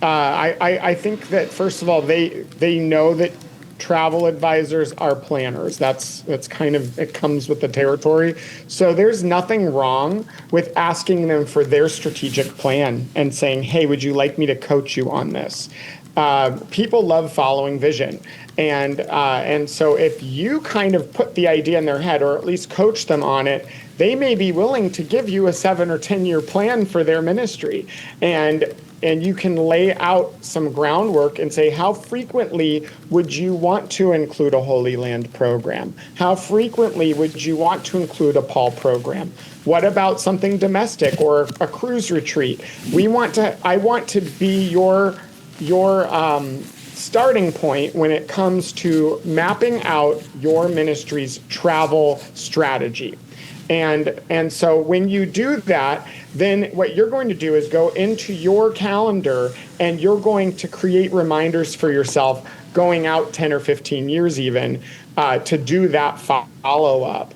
I think that first of all, they know that travel advisors are planners. That's kind of, it comes with the territory. So there's nothing wrong with asking them for their strategic plan and saying, hey, would you like me to coach you on this? People love following vision. And so if you kind of put the idea in their head, or at least coach them on it, they may be willing to give you a 7 or 10 year plan for their ministry. And you can lay out some groundwork and say, how frequently would you want to include a Holy Land program? How frequently would you want to include a Paul program? What about something domestic or a cruise retreat? I want to be your starting point when it comes to mapping out your ministry's travel strategy. And so when you do that, then what you're going to do is go into your calendar and you're going to create reminders for yourself going out 10 or 15 years even to do that follow-up.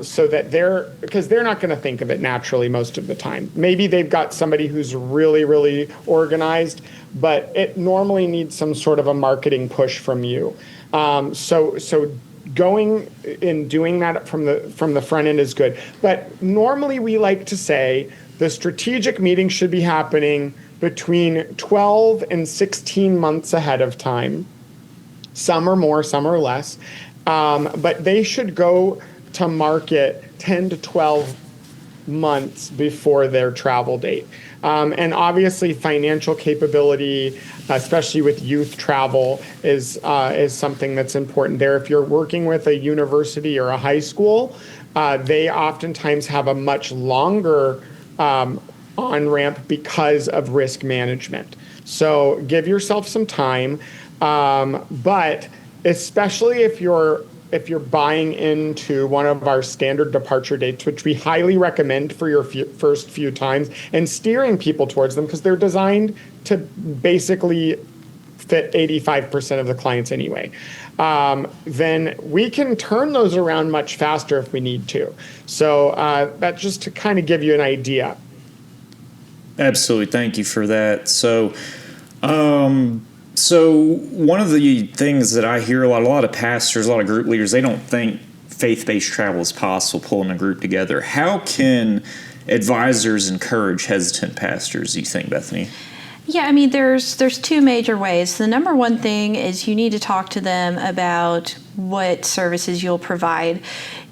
So that because they're not going to think of it naturally most of the time. Maybe they've got somebody who's really, really organized, but it normally needs some sort of a marketing push from you. So going and doing that from the front end is good. But normally we like to say the strategic meeting should be happening between 12 and 16 months ahead of time. Some are more, some are less. But they should go to market 10 to 12 months before their travel date. And obviously, financial capability, especially with youth travel, is something that's important there. If you're working with a university or a high school, they oftentimes have a much longer on-ramp because of risk management. So give yourself some time, but especially if you're buying into one of our standard departure dates, which we highly recommend for your first few times, and steering people towards them because they're designed to basically fit 85% of the clients anyway, then we can turn those around much faster if we need to. So that's just to kind of give you an idea. Absolutely. Thank you for that. So one of the things that I hear a lot of pastors, a lot of group leaders, they don't think faith-based travel is possible, pulling a group together. How can advisors encourage hesitant pastors, do you think, Bethany? Yeah, I mean, there's two major ways. The number one thing is you need to talk to them about what services you'll provide.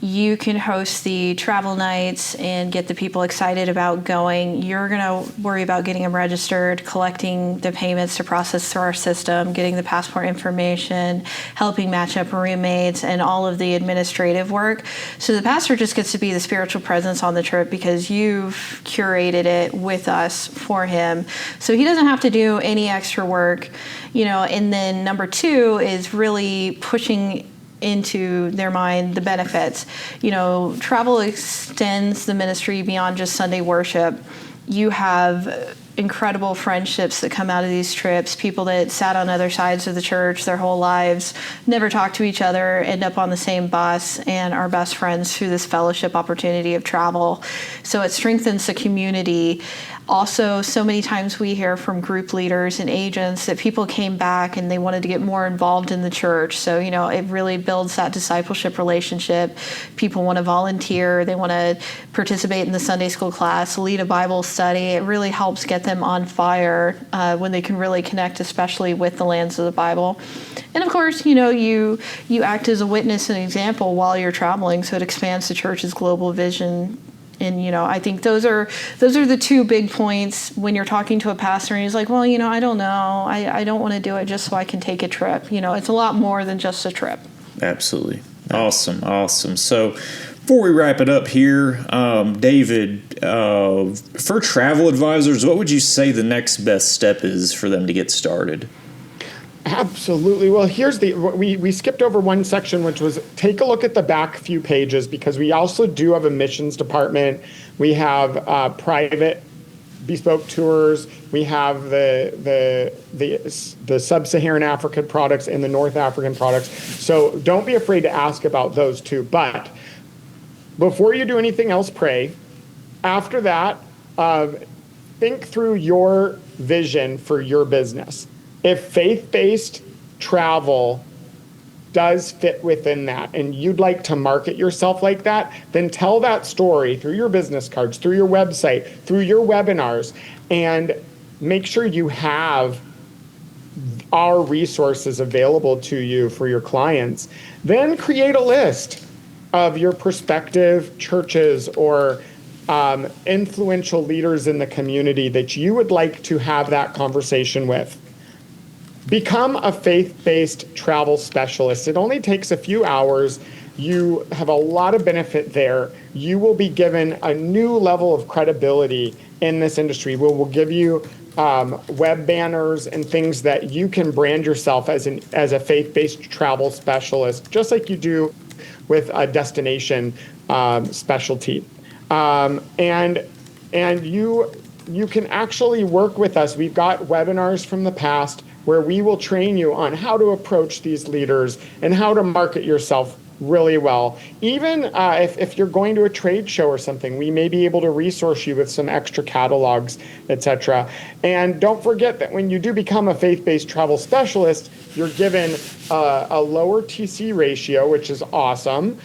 You can host the travel nights and get the people excited about going. You're going to worry about getting them registered, collecting the payments to process through our system, getting the passport information, helping match up roommates, and all of the administrative work. So the pastor just gets to be the spiritual presence on the trip because you've curated it with us for him. So he doesn't have to do any extra work, and then number two is really pushing into their mind the benefits. Travel extends the ministry beyond just Sunday worship. You have incredible friendships that come out of these trips, people that sat on other sides of the church their whole lives, never talk to each other, end up on the same bus, and are best friends through this fellowship opportunity of travel. So it strengthens the community. Also, so many times we hear from group leaders and agents that people came back and they wanted to get more involved in the church. So, it really builds that discipleship relationship. People want to volunteer. They want to participate in the Sunday school class, lead a Bible study. It really helps get them on fire when they can really connect, especially with the lands of the Bible. And of course, you act as a witness and example while you're traveling, so it expands the church's global vision. And, I think those are the two big points when you're talking to a pastor and he's like, well, I don't know. I don't want to do it just so I can take a trip. It's a lot more than just a trip. Absolutely. Awesome. So before we wrap it up here, David, for travel advisors, what would you say the next best step is for them to get started? Absolutely. Well, we skipped over one section, which was take a look at the back few pages, because we also do have a missions department. We have private bespoke tours. We have the sub-Saharan African products and the North African products. So don't be afraid to ask about those too. But before you do anything else, pray. After that, think through your vision for your business. If faith-based travel does fit within that and you'd like to market yourself like that, then tell that story through your business cards, through your website, through your webinars, and make sure you have our resources available to you for your clients. Then create a list of your prospective churches or influential leaders in the community that you would like to have that conversation with. Become a faith-based travel specialist. It only takes a few hours. You have a lot of benefit there. You will be given a new level of credibility in this industry. We'll give you web banners and things that you can brand yourself as a faith-based travel specialist, just like you do with a destination specialty. And you can actually work with us. We've got webinars from the past where we will train you on how to approach these leaders and how to market yourself really well. Even if you're going to a trade show or something, we may be able to resource you with some extra catalogs, etc. And don't forget that when you do become a faith-based travel specialist, you're given a lower TC ratio, which is awesome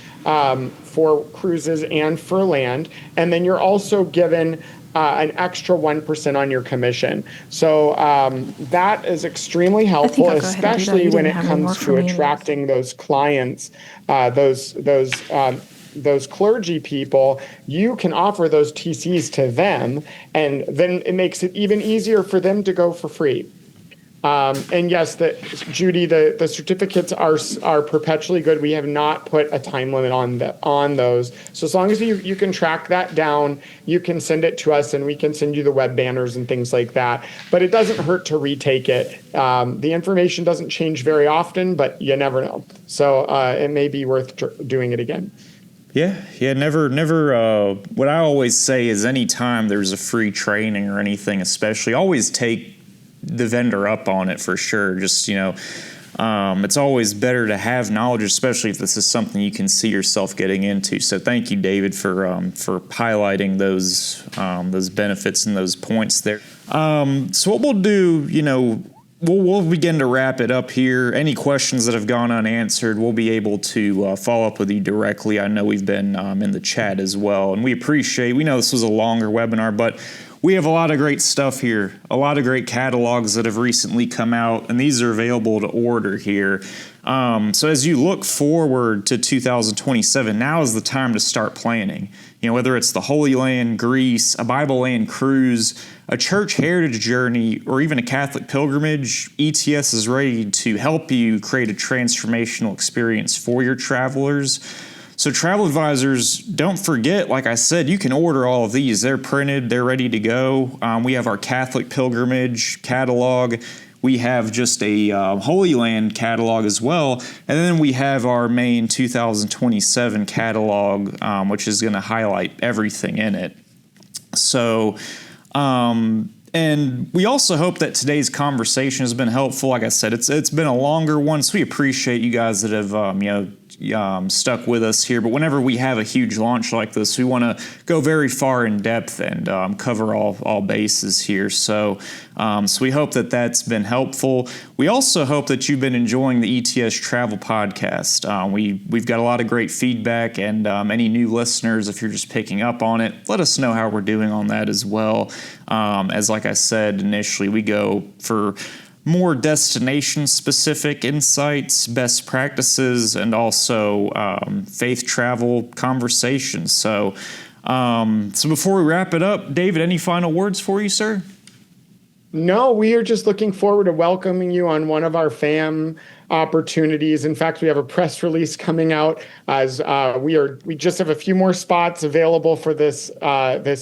for cruises and for land. And then you're also given an extra 1% on your commission. So that is extremely helpful, especially when it comes to attracting those clients, those those clergy people, you can offer those TCs to them, and then it makes it even easier for them to go for free. And yes, Judy, the certificates are perpetually good. We have not put a time limit on those. So as long as you can track that down, you can send it to us, and we can send you the web banners and things like that. But it doesn't hurt to retake it. The information doesn't change very often, but you never know. So it may be worth doing it again. Yeah, never. What I always say is, anytime there's a free training or anything, especially, always take the vendor up on it for sure. Just, it's always better to have knowledge, especially if this is something you can see yourself getting into. So thank you, David, for highlighting those benefits and those points there. So what we'll do, we'll begin to wrap it up here. Any questions that have gone unanswered, we'll be able to follow up with you directly. I know we've been in the chat as well, and we know this was a longer webinar, but we have a lot of great stuff here, a lot of great catalogs that have recently come out, and these are available to order here. So as you look forward to 2027, now is the time to start planning. Whether it's the Holy Land, Greece, a Bible Land cruise, a church heritage journey, or even a Catholic pilgrimage, ETS is ready to help you create a transformational experience for your travelers. So travel advisors, don't forget, like I said, you can order all of these. They're printed, they're ready to go. We have our Catholic pilgrimage catalog. We have just a Holy Land catalog as well. And then we have our main 2027 catalog, which is going to highlight everything in it. So, and we also hope that today's conversation has been helpful. Like I said, it's been a longer one, so we appreciate you guys that have stuck with us here. But whenever we have a huge launch like this, we want to go very far in depth and cover all bases here. So we hope that that's been helpful. We also hope that you've been enjoying the ETS Travel Podcast. We've got a lot of great feedback, and any new listeners, if you're just picking up on it, let us know how we're doing on that as well. As like I said initially, we go for more destination-specific insights, best practices, and also faith travel conversations. So before we wrap it up, David, any final words for you, sir? No, we are just looking forward to welcoming you on one of our FAM opportunities. In fact, we have a press release coming out as we just have a few more spots available for this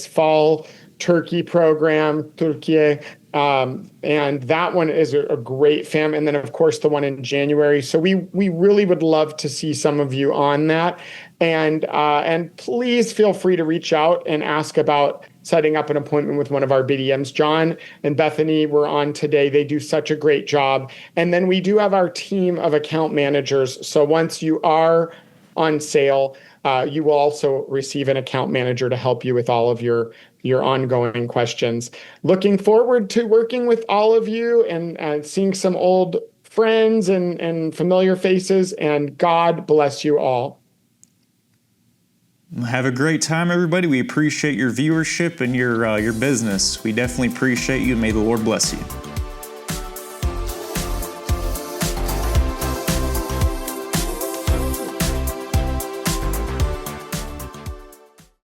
fall Turkey program, Turkey. And that one is a great FAM. And then, of course, the one in January. So we really would love to see some of you on that. And please feel free to reach out and ask about setting up an appointment with one of our BDMs. John and Bethany were on today. They do such a great job. And then we do have our team of account managers. So once you are on sale, you will also receive an account manager to help you with all of your ongoing questions. Looking forward to working with all of you and seeing some old friends and familiar faces, and God bless you all. Have a great time, everybody. We appreciate your viewership and your business. We definitely appreciate you, and may the Lord bless you.